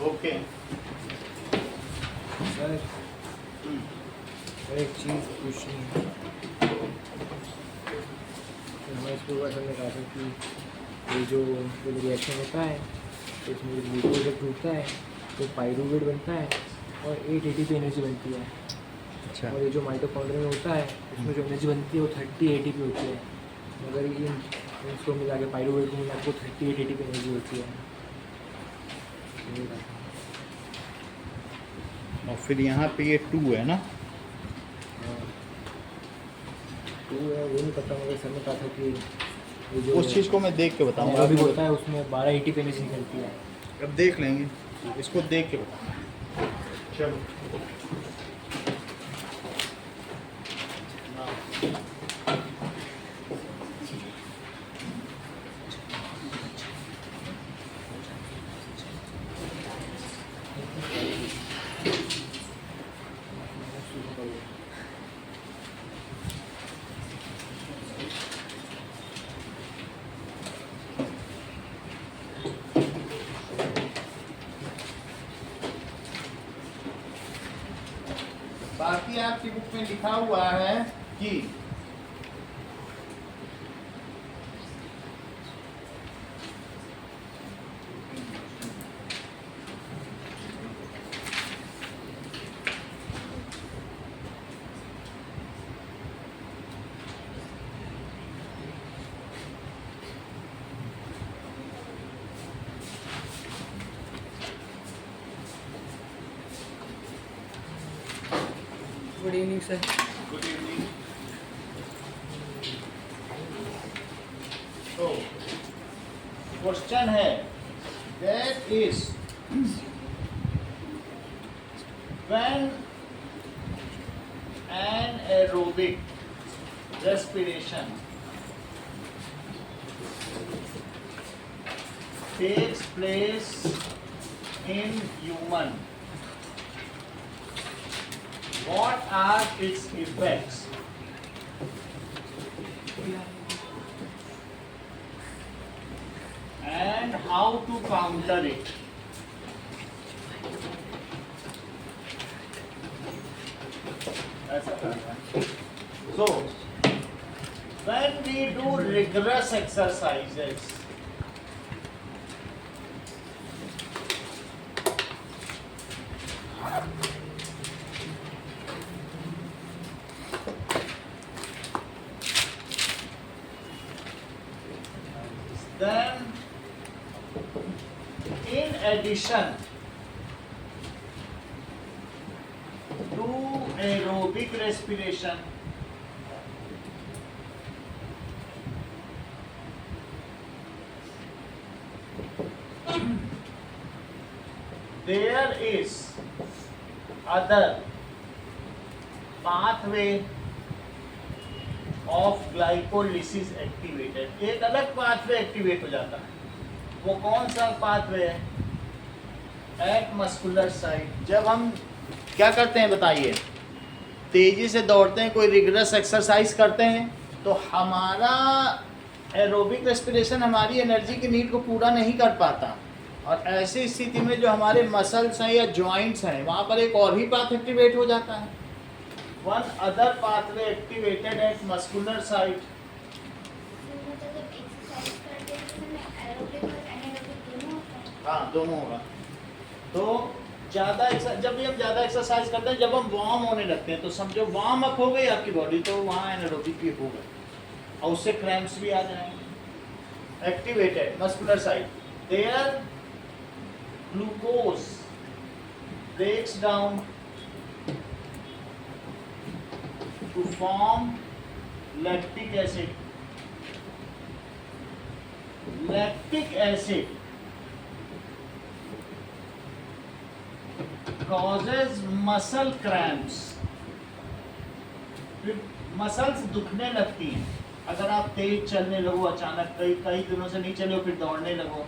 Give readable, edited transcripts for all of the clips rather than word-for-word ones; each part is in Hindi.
ओके सर एक चीज़ पूछनी है। हमारे स्कूल का सर ने कहा था कि ये जो रिएक्शन होता है तो इसमें ग्लूकोज जब टूटता है तो पाइरूवेट बनता है और 8 ATP एनर्जी बनती है। अच्छा। और ये जो माइटोकॉन्ड्रिया में होता है उसमें जो एनर्जी बनती है वो 30 ATP होती है। मगर इसको मिला के पाइरूवेट को मिला के 38 ATP एनर्जी होती है। और फिर यहाँ पे ये 2 है ना। हाँ, तो वो नहीं पता, मगर सर ने कहा था कि ये जो उस चीज़ को मैं देख के बताऊंगा। अभी होता है उसमें 12 ATP एनर्जी निकलती है। अब देख लेंगे, इसको देख के बताऊंगा। चलो बाकी आपकी बुक में लिखा हुआ है कि good evening sir. Good evening. तो क्वेश्चन है that is when an aerobic respiration takes place in human, what are its effects? And how to counter it? So, when we do rigorous exercises, then in addition to aerobic respiration, there is other pathway of glycolysis activated। एक अलग पाथवे एक्टिवेट हो जाता है। वो कौन सा पाथवे है? At muscular site. जब हम क्या करते हैं बताइए, तेजी से दौड़ते हैं, कोई रिगरस एक्सरसाइज करते हैं, तो हमारा एरोबिक रेस्पिरेशन हमारी एनर्जी की नीड को पूरा नहीं कर पाता, और ऐसी स्थिति में जो हमारे मसल्स हैं या जॉइंट्स हैं वहाँ पर एक और भी पाथ एक्टिवेट हो जाता है। One other pathway activated at muscular site. हाँ, दोनों होगा। तो ज़्यादा जब भी हम ज़्यादा एक्सरसाइज करते हैं, जब हम वार्म होने लगते हैं, तो समझो वार्म अप हो गई आपकी बॉडी, तो वहाँ एनारोबिक भी हो गई और उससे क्रैम्प्स भी आ जाएंगे। Activated muscular site, there glucose breaks down to form lactic acid. Lactic acid causes muscle cramps। फिर मसल्स दुखने लगती हैं। अगर आप तेज चलने लगो, अचानक कई दिनों से नहीं चले हो, फिर दौड़ने लगो,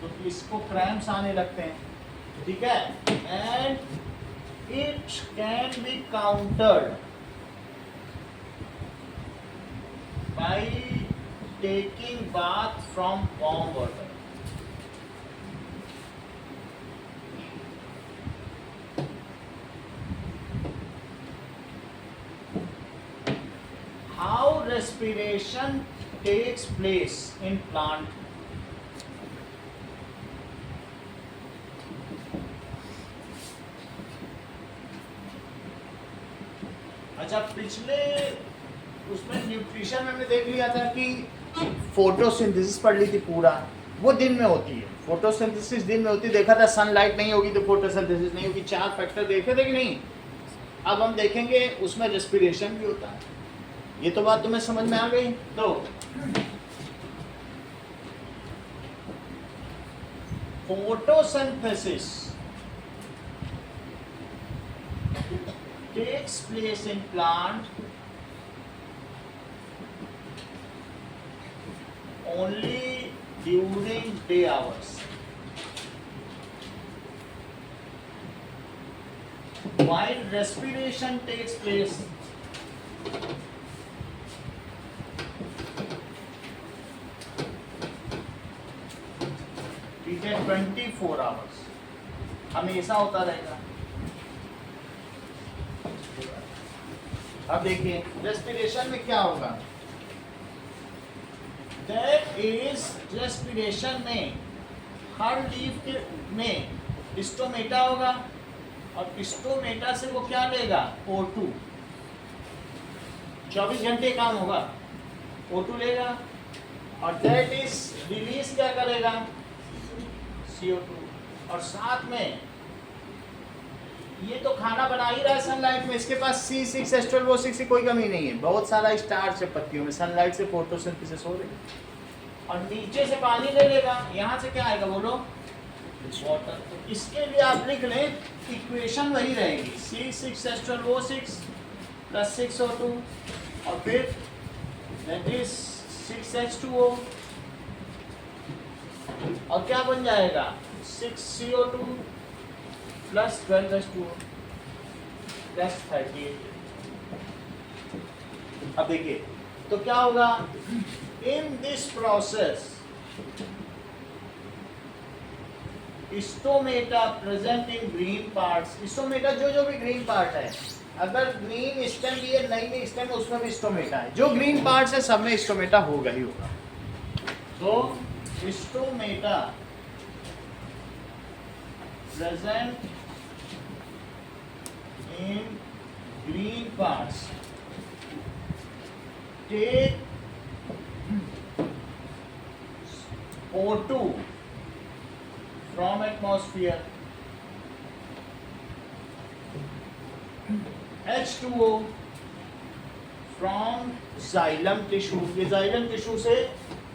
तो इसको क्रैम्प्स आने लगते हैं। ठीक है, and it can be countered by taking bath from warm water. respiration takes place in plant? अच्छा, पिछले उसमें न्यूट्रिशन में हमने देख लिया था कि फोटोसिंथेसिस पढ़ ली थी पूरा, वो दिन में होती है। फोटोसिंथेसिस दिन में होती है, देखा था सनलाइट नहीं होगी तो फोटोसिंथेसिस नहीं होगी, 4 फैक्टर देखे थे कि नहीं। अब हम देखेंगे उसमें रेस्पिरेशन भी होता है। ये तो बात तुम्हें समझ में आ गई। तो photosynthesis takes place in plant only during day hours, while respiration takes place ठीक है 24 आवर्स, हमेशा होता रहेगा। अब देखिए रेस्पिरेशन में क्या होगा, दैट इज रेस्पिरेशन में हर लीफ के में स्टोमेटा होगा और स्टोमेटा से वो क्या लेगा O2, 24 घंटे काम होगा, O2 लेगा और दैट इज रिलीज क्या करेगा CO2। और साथ में ये तो खाना बना ही रहा है सनलाइट में, इसके पास C6H12O6 की कोई कमी नहीं है, बहुत सारा स्टार्च है पत्तियों में, सनलाइट से फोटोसिंथेसिस हो रही है। और नीचे से पानी ले लेगा, यहाँ से क्या आएगा बोलो वाटर। तो इसके लिए आप लिख लें इक्वेशन वही रहेगी C6H12O6 प्लस 6O2 और फिर दैट इज 6H2O और क्या बन जाएगा 6CO2 प्लस 12H2O प्लस 38। अब देखिए तो क्या होगा, in this process stomata present in green parts, stomata जो भी ग्रीन पार्ट है, अगर ग्रीन स्टेम लिए नई स्टेम उसमें भी स्टोमेटा है, जो ग्रीन पार्ट्स है सब में स्टोमेटा होगा ही होगा। तो stomata present in green parts take O2 from atmosphere, H2O from xylem tissue। ये xylem tissue से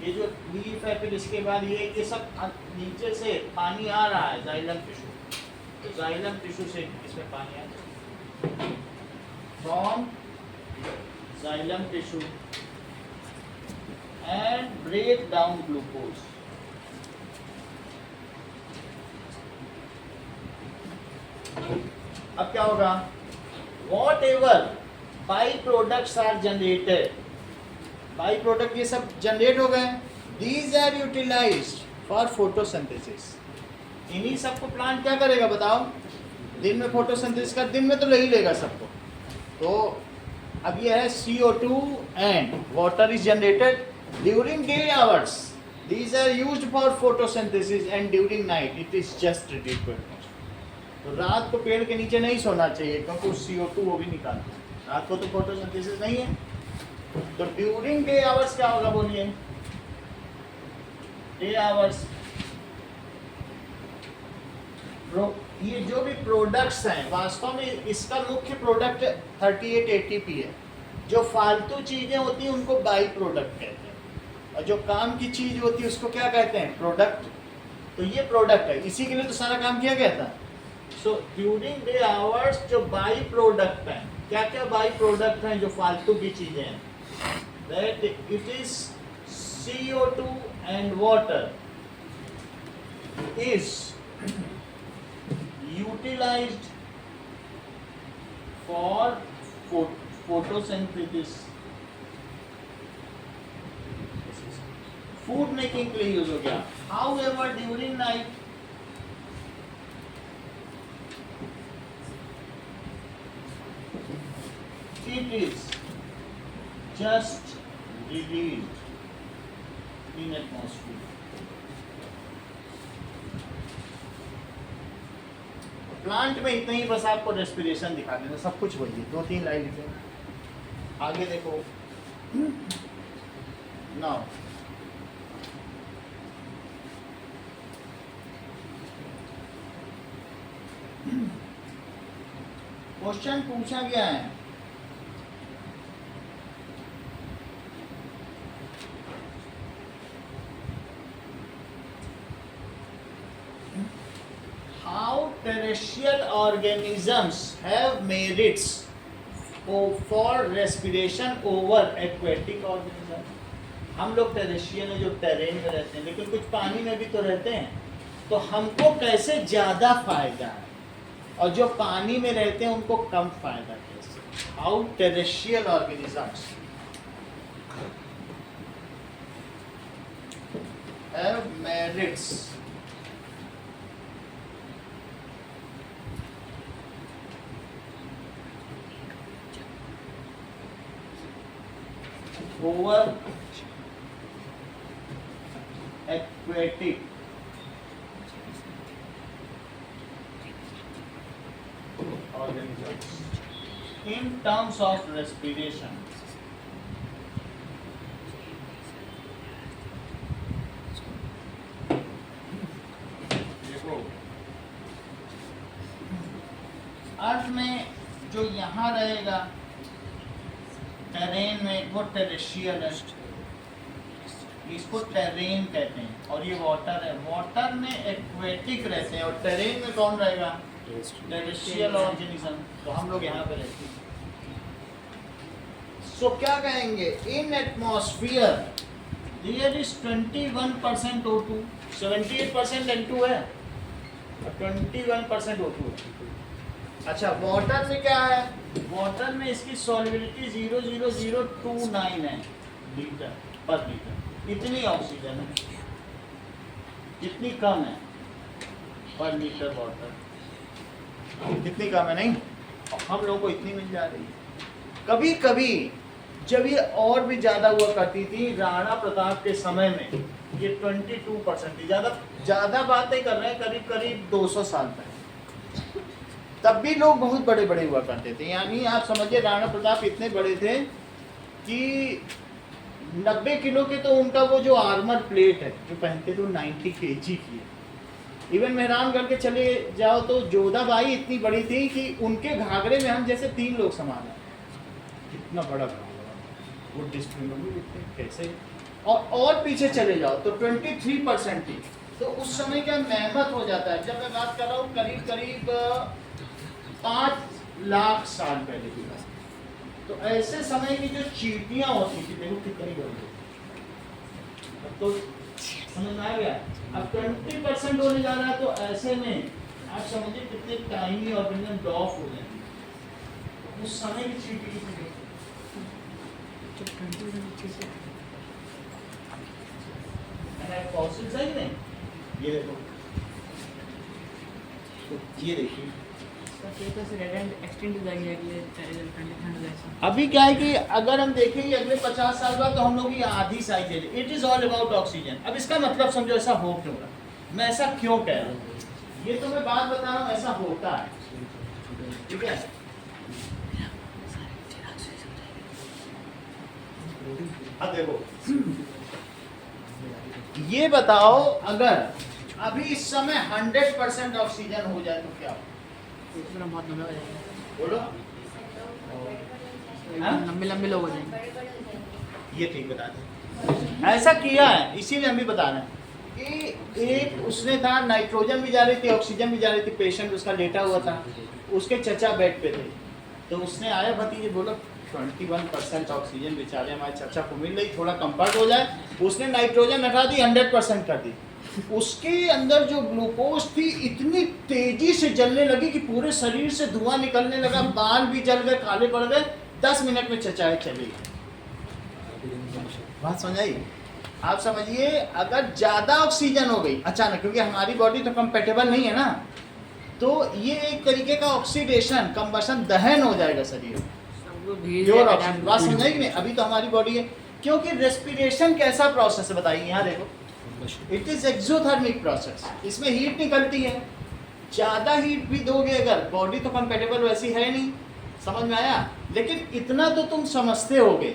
ये जो लीफ है, फिर इसके बाद ये सब नीचे से पानी आ रहा है xylem tissue, तो xylem tissue से इसमें पानी आ रहा है from xylem tissue and break down glucose। अब क्या होगा, whatever by products are generated, by product ये सब जनरेट हो गए, these are utilized for photosynthesis। इन्हीं सबको प्लांट क्या करेगा बताओ, दिन में फोटोसिंथेसिस का, दिन में तो ले ही लेगा सबको। तो अब ये है CO2 and water is generated during day hours, these are used for photosynthesis and during night it is just released to atmosphere. तो रात को पेड़ के नीचे नहीं सोना चाहिए क्योंकि उस CO2 वो भी निकालता है, रात को तो फोटोसिंथेसिस नहीं है। तो ड्यूरिंग डे आवर्स क्या होगा बोलिए, डे आवर्स ये जो भी प्रोडक्ट्स हैं वास्तव में इसका मुख्य प्रोडक्ट 38 ATP है, जो फालतू चीजें होती हैं उनको बाई प्रोडक्ट कहते हैं और जो काम की चीज होती है उसको क्या कहते हैं प्रोडक्ट। तो ये प्रोडक्ट है, इसी के लिए तो सारा काम किया गया था। सो ड्यूरिंग डे आवर्स जो बाई प्रोडक्ट हैं, क्या क्या बाई प्रोडक्ट हैं जो फालतू की चीजें हैं, that it is CO2 and water is utilized for photosynthesis, food making के लिए यूज हो गया। However during night it is just released in atmosphere. Plant में इतना ही बस आपको रेस्पिरेशन दिखा देना, सब कुछ वही है, 2-3 लाइन लिखे। आगे देखो नाउ क्वेश्चन पूछा गया है, how terrestrial organisms have merits for respiration over aquatic organisms. हम लोग टेरेस्ट्रियल में जो टेरेन में रहते हैं, लेकिन कुछ पानी में भी तो रहते हैं, तो हमको कैसे ज़्यादा फायदा है और जो पानी में रहते हैं उनको कम फायदा कैसे? How terrestrial organisms have merits over aquatic organisms in terms of respiration. देखो अर्थ में जो यहाँ रहेगा टेरेन में वो टेरेस्ट्रियल है, इसको टेरेन कहते हैं, और ये वाटर है, वाटर में एक्वेटिक रहते हैं, और टेरेन में कौन रहेगा? Terrestrial organism. तो हम लोग यहाँ पे रहते हैं। सो क्या कहेंगे? इन atmosphere there is 21% O2, 78% N2 है और 21% O2 है। अच्छा वाटर में क्या है? वाटर में इसकी सॉल्युबिलिटी 0.0029 है लीटर पर लीटर। इतनी ऑक्सीजन है, कितनी कम है पर लीटर वाटर, कितनी कम है नहीं, हम लोगों को इतनी मिल जा रही है। कभी कभी जब ये और भी ज़्यादा हुआ करती थी राणा प्रताप के समय में, ये 22% थी। ज़्यादा बात नहीं कर रहे हैं, करीब करीब 200 साल पहले, तब भी लोग बहुत बड़े बड़े हुआ करते थे। यानी आप समझिए राणा प्रताप इतने बड़े थे कि 90 किलो के, तो उनका वो जो आर्मर प्लेट है जो पहनते थे वो 90 kg की है। इवन मेहरानगढ़ के चले जाओ तो जोधाबाई इतनी बड़ी थी कि उनके घाघरे में हम जैसे 3 लोग समाना, इतना बड़ा घाघरा, वो डिस्प्ले कैसे। और पीछे चले जाओ तो 23% थी। तो उस समय क्या मेहनत हो जाता है। जब मैं बात कर रहा हूँ करीब करीब 5 लाख साल पहले की बात। तो ऐसे समय की जो चींटियां होती थी, देखो कितनी बड़ी, तो समझ में आ गया। अब 20% होने जा रहा है, तो ऐसे में आप समझिए कितने टाइनी ऑर्गेनिज्म डॉफ हो जाएंगे। उस समय की चींटी कितनी फॉसिल सही नहीं, ये देखो, ये देखिए अभी क्या है कि अगर हम देखें अगले 50 साल बाद तो हम लोग की आधी साइज है। It is all about oxygen. अब इसका मतलब समझो ऐसा हो क्यों रहा, मैं ऐसा क्यों कह रहा हूँ, ये तो मैं बात बता रहा हूँ, ऐसा होता है, ठीक है। अब देखो ये बताओ, अगर अभी इस समय 100% ऑक्सीजन हो जाए तो क्या हो? बोलो, लंबे लोग हो जाएंगे। ये ठीक बता दे। ऐसा किया है, इसीलिए हम भी बता रहे हैं कि एक उसने था, नाइट्रोजन भी जा रही थी, ऑक्सीजन भी जा रही थी, पेशेंट उसका लेटा हुआ था, उसके चचा बेड पे थे, तो उसने आया भतीजे, बोलो 21% ऑक्सीजन बेचारे हमारे चाचा को मिल रही, थोड़ा कंफर्ट हो जाए। उसने नाइट्रोजन हटा दी, 100% कर दी। उसके अंदर जो ग्लूकोज थी इतनी तेजी से जलने लगी कि पूरे शरीर से धुआं निकलने लगा, बाल भी जल गए, काले पड़ गए, 10 मिनट में चचाए चले गए। बात समझाई? आप समझिए अगर ज़्यादा ऑक्सीजन हो गई अचानक, क्योंकि हमारी बॉडी तो कंपेटेबल नहीं है ना, तो ये एक तरीके का ऑक्सीडेशन, कंबशन, दहन हो जाएगा शरीर में। प्योर ऑक्सीजन, बात समझाई कि नहीं? अभी तो हमारी बॉडी है, क्योंकि रेस्पिरेशन कैसा प्रोसेस है बताइए, यहाँ देखो, इट इज एक्सोथर्मिक प्रोसेस, इसमें हीट निकलती है। ज़्यादा हीट भी दोगे अगर, बॉडी तो कंपेटेबल वैसी है नहीं, समझ में आया। लेकिन इतना तो तुम समझते होगे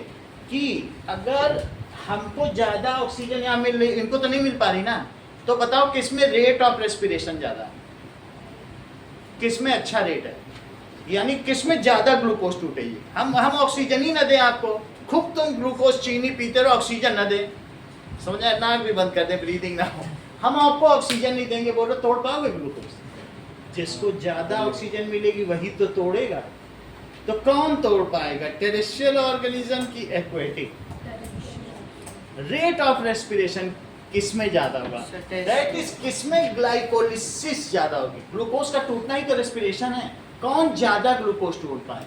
कि अगर हमको ज़्यादा ऑक्सीजन यहाँ मिल रही, इनको तो नहीं मिल पा रही ना, तो बताओ किस में रेट ऑफ रेस्पिरेशन ज़्यादा है, किस में अच्छा रेट है, यानी किस में ज़्यादा ग्लूकोज टूटेगी। हम ऑक्सीजन ही ना दें आपको, खूब तुम ग्लूकोज चीनी पीते रहो, ऑक्सीजन ना दें, समझ आया, नाक भी बंद कर दें, ब्रीदिंग ना हो, हम आपको ऑक्सीजन नहीं देंगे, बोलो तोड़ पाओगे ग्लूकोज। जिसको ज़्यादा ऑक्सीजन मिलेगी वही तो तोड़ेगा। तो कौन तोड़ पाएगा, टेरेस्ट्रियल ऑर्गेनिज्म की एक्वेटिक। रेट ऑफ रेस्पिरेशन किसमें ज्यादा होगा, दैट इज किसमें ग्लाइकोलिसिस ज्यादा होगी। ग्लूकोज का टूटना ही तो रेस्पिरेशन है, कौन ज्यादा ग्लूकोज टूट पाए,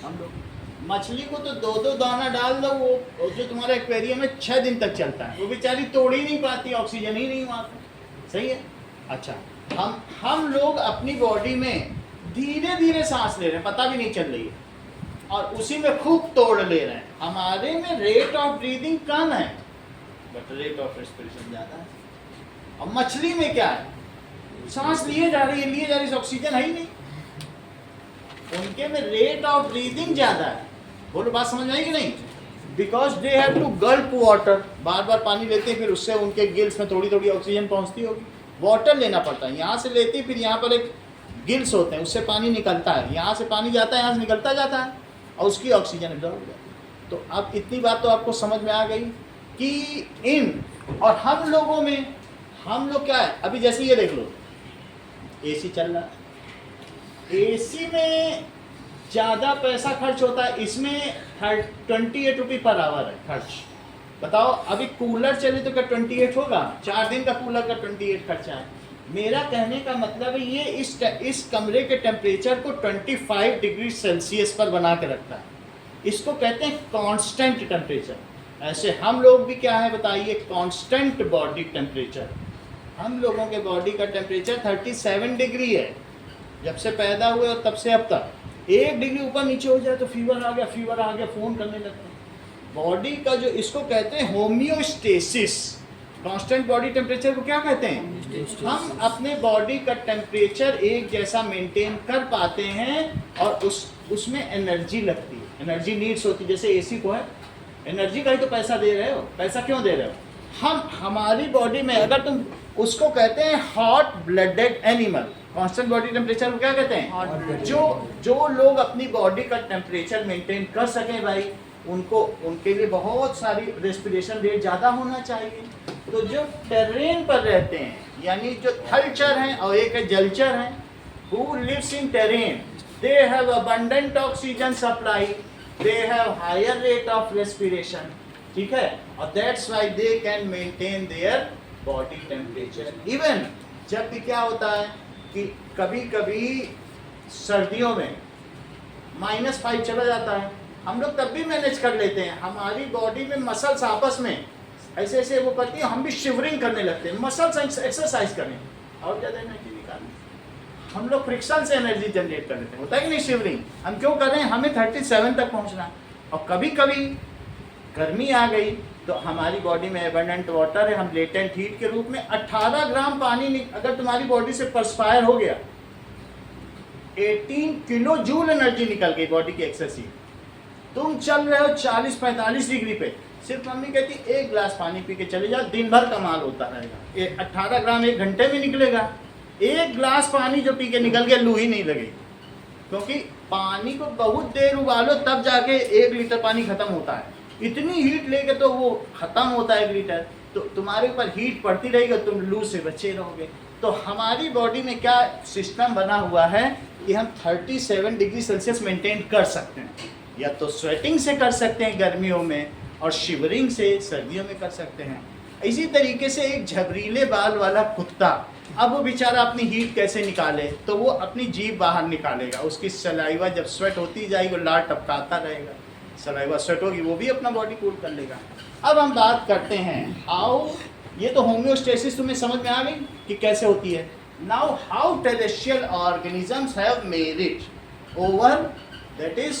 हम लोग। मछली को तो 2-2 दाना डाल दो, वो जो तुम्हारे एक्वेरियम में 6 दिन तक चलता है, वो बेचारी तोड़ ही नहीं पाती, ऑक्सीजन ही नहीं वहाँ पे, सही है। अच्छा, हम लोग अपनी बॉडी में धीरे धीरे सांस ले रहे हैं, पता भी नहीं चल रही है, और उसी में खूब तोड़ ले रहे हैं। हमारे में रेट ऑफ ब्रीदिंग कम है बट रेट ऑफ रेस्पिरेशन ज्यादा है। और मछली में क्या है, सांस लिए जा रही है, ऑक्सीजन है ही नहीं, उनके में रेट ऑफ ब्रीदिंग ज्यादा है। बोलो बात समझ में आई कि नहीं, because they have to gulp water, बार बार पानी लेते हैं, फिर उससे उनके गिल्स में थोड़ी थोड़ी ऑक्सीजन पहुंचती होगी, वाटर लेना पड़ता है, यहाँ से लेते हैं, फिर यहाँ पर एक गिल्स होते हैं, उससे पानी निकलता है, यहाँ से पानी जाता है, यहाँ से निकलता जाता है, और उसकी ऑक्सीजन एब्जॉर्ब हो जाती है। तो अब इतनी बात तो आपको समझ में आ गई कि इन और हम लोगों में, हम लोग क्या है, अभी जैसे ये देख लो, एसी चल रहा है, एसी में ज़्यादा पैसा खर्च होता है, इसमें 28 रुपये पर आवर है खर्च। बताओ अभी कूलर चले तो क्या 28 होगा, 4 दिन का कूलर का 28 खर्चा है। मेरा कहने का मतलब है ये इस कमरे के टेम्परेचर को 25 डिग्री सेल्सियस पर बना के रखता है, इसको कहते हैं कांस्टेंट टेम्परेचर। ऐसे हम लोग भी क्या है बताइए, कांस्टेंट बॉडी टेम्परेचर। हम लोगों के बॉडी का टेम्परेचर 37 डिग्री है, जब से पैदा हुए और तब से अब तक। 1 डिग्री ऊपर नीचे हो जाए तो फीवर आ गया, फ़ोन करने लगते हैं। बॉडी का जो, इसको कहते हैं होम्योस्टेसिस। कांस्टेंट बॉडी टेम्परेचर को क्या कहते हैं, हम अपने बॉडी का टेम्परेचर एक जैसा मेंटेन कर पाते हैं, और उसमें एनर्जी लगती है, एनर्जी नीड्स होती है। जैसे एसी को है, एनर्जी का ही तो पैसा दे रहे हो, पैसा क्यों दे रहे हो। हमारी बॉडी में अगर तुम, उसको कहते हैं hot blooded animal. Constant body temperature को क्या कहते हैं, जो लोग अपनी बॉडी का टेम्परेचर मेंटेन कर सकें भाई, उनके लिए बहुत सारी रेस्पिरेशन रेट ज़्यादा होना चाहिए। तो जो टेरेन पर रहते हैं, यानी जो थलचर हैं और एक है जलचर हैं, who lives in terrain, they have abundant oxygen supply, they have higher rate of respiration, ठीक है, और that's why they can maintain their body temperature. Even जब भी क्या होता है कि कभी कभी सर्दियों में -5 चला जाता है, हम लोग तब भी मैनेज कर लेते हैं। हमारी बॉडी में मसल्स आपस में ऐसे ऐसे वो करती है, हम भी शिवरिंग करने लगते हैं, मसल्स एक्सरसाइज करें और ज़्यादा एनर्जी निकालें। हम लोग फ्रिक्शन से एनर्जी जनरेट कर लेते हैं, होता है कि नहीं शिवरिंग। हम क्यों कर रहे हैं, हमें 37 तक पहुंचना है। और कभी कभी गर्मी आ गई तो हमारी बॉडी में एबंडेंट वाटर है, हम लेटेंट हीट के रूप में 18 ग्राम पानी अगर तुम्हारी बॉडी से परस्पायर हो गया, 18 किलो जूल एनर्जी निकल गई बॉडी की एक्सेस हीट। तुम चल रहे हो 40-45 डिग्री पे, सिर्फ मम्मी कहती 1 गिलास पानी पी के चले जाओ, दिन भर कमाल होता रहेगा। 18 ग्राम 1 घंटे में निकलेगा। 1 गिलास पानी जो पी के निकल गया, लू ही नहीं लगेगी, क्योंकि पानी को बहुत देर उबालो तब जाके 1 लीटर पानी खत्म होता है। इतनी हीट लेके तो वो खत्म होता है 1 लीटर, तो तुम्हारे ऊपर हीट पड़ती रहेगी, तुम लू से बचे रहोगे। तो हमारी बॉडी में क्या सिस्टम बना हुआ है कि हम 37 डिग्री सेल्सियस मेंटेन कर सकते हैं, या तो स्वेटिंग से कर सकते हैं गर्मियों में, और शिवरिंग से सर्दियों में कर सकते हैं। इसी तरीके से एक झबरीले बाल वाला कुत्ता, अब वो बेचारा अपनी हीट कैसे निकाले, तो वो अपनी जीभ बाहर निकालेगा, उसकी सलाइवा जब स्वेट होती जाएगी वो लार टपकाता रहेगा, सलाइवा स्वेट होगी, वो भी अपना बॉडी कूल कर लेगा। अब हम बात करते हैं हाउ, ये तो होम्योस्टेसिस तुम्हें समझ में आ गई कि कैसे होती है। Now how terrestrial organisms have merit over that is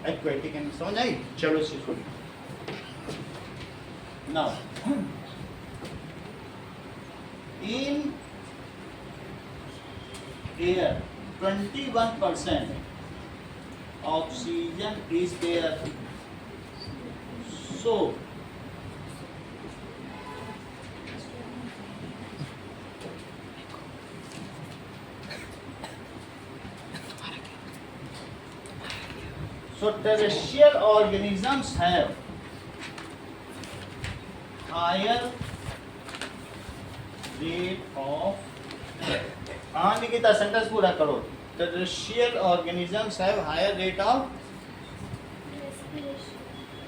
aquatic, समझ आई। चलो सीखो। Now, in air, 21% oxygen is there. So, terrestrial organisms have higher rate of हाँ निकिता सेंटेंस पूरा करो terrestrial organisms have higher rate of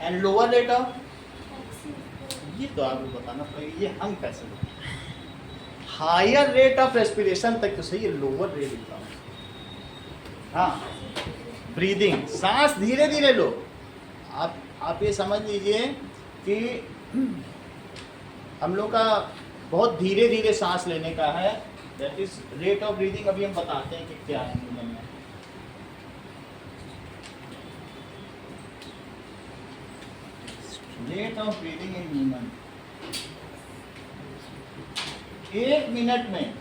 and lower rate of ये तो आपको बताना पड़ेगा ये हम कैसे हायर रेट ऑफ रेस्पिरेशन तक तो सही है लोअर रेट बताओ हाँ ब्रीदिंग सांस धीरे धीरे लो आप ये समझ लीजिए कि हम लोग का बहुत धीरे धीरे सांस लेने का है that is rate of breathing अभी हम बताते हैं कि क्या है ह्यूमन में rate of breathing in human 1 minute में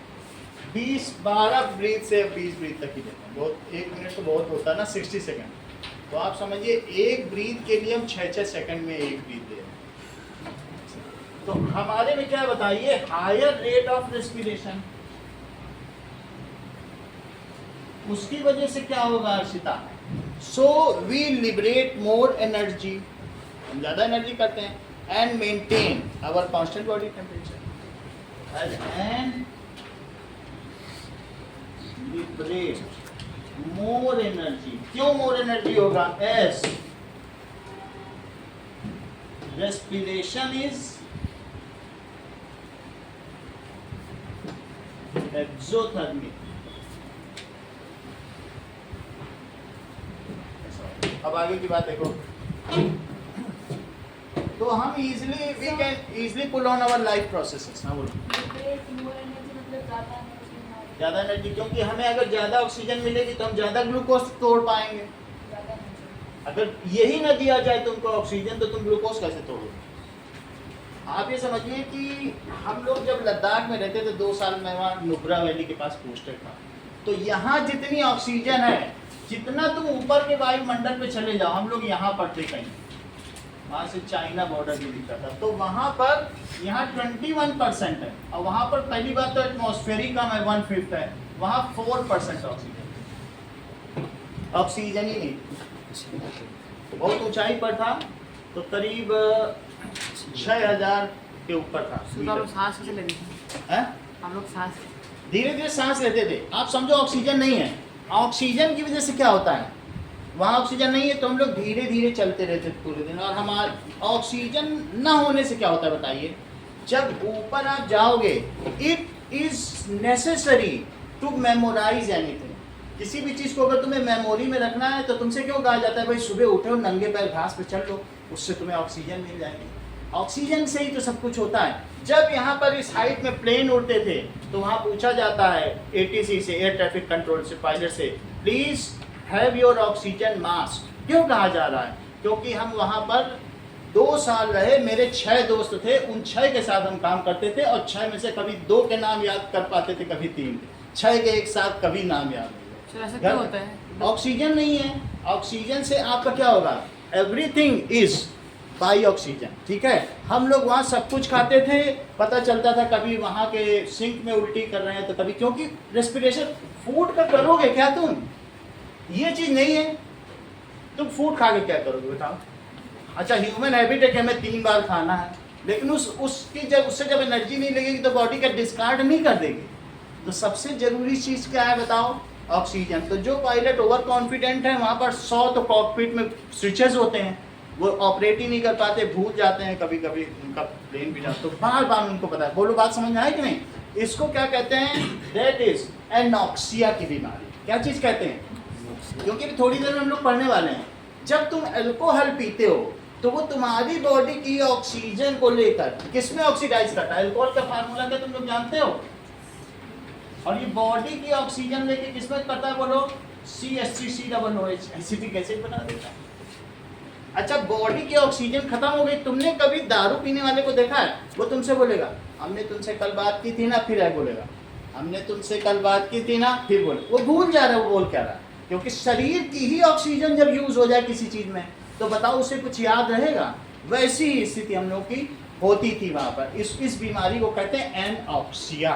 12 ब्रीथ से 20 ब्रीथ तक ही लेते हैं बहुत 1 मिनट तो बहुत होता है ना 60 सेकंड तो आप समझिए एक ब्रीथ के लिए हम 6-6 सेकंड में एक ब्रीथ ले रहे हैं तो हमारे में क्या बताइए हायर रेट ऑफ रेस्पिरेशन उसकी वजह से क्या होगा Arshita so we liberate more energy हम ज्यादा एनर्जी करते हैं and maintain our constant body temperature and liberate more energy क्यों मोर एनर्जी होगा एस रेस्पिरेशन इज एक्सोथर्मिक अब आगे की बात देखो तो हम easily we can easily pull on our life processes ना बोलो ज़्यादा एनर्जी क्योंकि हमें अगर ज़्यादा ऑक्सीजन मिलेगी तो हम ज़्यादा ग्लूकोज तोड़ पाएंगे अगर यही ना दिया जाए तुमको ऑक्सीजन तो तुम ग्लूकोज कैसे तोड़ोगे आप ये समझिए कि हम लोग जब लद्दाख में रहते थे 2 साल में वहाँ नुब्रा वैली के पास पोस्टेड था तो यहाँ जितनी ऑक्सीजन है जितना तुम ऊपर के वायुमंडल पे चले जाओ हम लोग यहाँ पर थे कहीं वहाँ से चाइना बॉर्डर भी दिखता था तो वहाँ पर यहाँ 21% है और वहाँ पर पहली बात तो एटमॉस्फेरिक कम है 1/5 है वहाँ 4% ऑक्सीजन ही नहीं बहुत ऊंचाई पर था तो करीब 6000 के ऊपर था सांस कैसे लेते थे हम लोग सांस धीरे धीरे सांस लेते थे आप समझो ऑक्सीजन नहीं है ऑक्सीजन की वजह से क्या होता है वहाँ ऑक्सीजन नहीं है तो हम लोग धीरे धीरे चलते रहते पूरे दिन और हमारे ऑक्सीजन ना होने से क्या होता है बताइए जब ऊपर आप जाओगे it is necessary to memorize anything किसी भी चीज़ को अगर तुम्हें मेमोरी में रखना है तो तुमसे क्यों कहा जाता है भाई सुबह उठो नंगे पैर घास पे चल लो उससे तुम्हें ऑक्सीजन मिल जाएगी ऑक्सीजन से ही तो सब कुछ होता है जब यहाँ पर इस हाइट में प्लेन उड़ते थे तो वहाँ पूछा जाता है ATC से एयर ट्रैफिक कंट्रोल से पायलट से please have your oxygen mask क्यों कहा जा रहा है क्योंकि हम वहाँ पर 2 साल रहे मेरे 6 दोस्त थे उन 6 के साथ हम काम करते थे और 6 में से कभी 2 के नाम याद कर पाते थे कभी 3 6 के एक साथ कभी नाम याद नहीं ऐसा क्यों होता है ऑक्सीजन नहीं है ऑक्सीजन से आपका क्या होगा एवरीथिंग इज बाई ऑक्सीजन ठीक है हम लोग वहाँ सब कुछ खाते थे पता चलता था कभी वहाँ के सिंक में उल्टी कर रहे हैं तो कभी क्योंकि रेस्पिरेशन फूड का करोगे क्या तुम ये चीज़ नहीं है तुम फूड खा के क्या करोगे बताओ अच्छा ह्यूमन हैबिट है कि हमें 3 बार खाना है लेकिन उससे जब एनर्जी नहीं लगेगी तो बॉडी का डिस्कार्ड नहीं कर देगी तो सबसे ज़रूरी चीज़ क्या है बताओ ऑक्सीजन तो जो पायलट ओवर कॉन्फिडेंट है वहाँ पर 100 तो कॉकपिट में स्विचेस होते हैं वो ऑपरेट ही नहीं कर पाते भूल जाते हैं कभी कभी उनका प्लेन भी जाता तो बार बार उनको पता है बोलो बात समझ में आए कि नहीं इसको क्या कहते हैं दैट इज एनॉक्सिया की बीमारी क्या चीज़ कहते हैं क्योंकि थोड़ी देर में हम लोग पढ़ने वाले हैं जब तुम अल्कोहल पीते हो तो वो तुम्हारी बॉडी की ऑक्सीजन को लेकर किसमें ऑक्सीडाइज करता है अल्कोहल का फार्मूला क्या तुम लोग जानते हो और ये बॉडी की ऑक्सीजन लेके किसमें करता है बोलो CH3COOH एसिटिक एसिड बना देता है अच्छा, बॉडी की ऑक्सीजन खत्म हो गई, तुमने कभी दारू पीने वाले को देखा है? वो तुमसे बोलेगा हमने तुमसे कल बात की थी ना, फिर है बोलेगा हमने तुमसे कल बात की थी ना, फिर बोले, वो भूल जा रहा है वो बोल क्या रहा है, क्योंकि शरीर की ही ऑक्सीजन जब यूज हो जाए किसी चीज में तो बताओ उसे कुछ याद रहेगा। वैसी ही स्थिति हम लोग की होती थी वहां पर। इस बीमारी को कहते हैं एनऑक्सिया,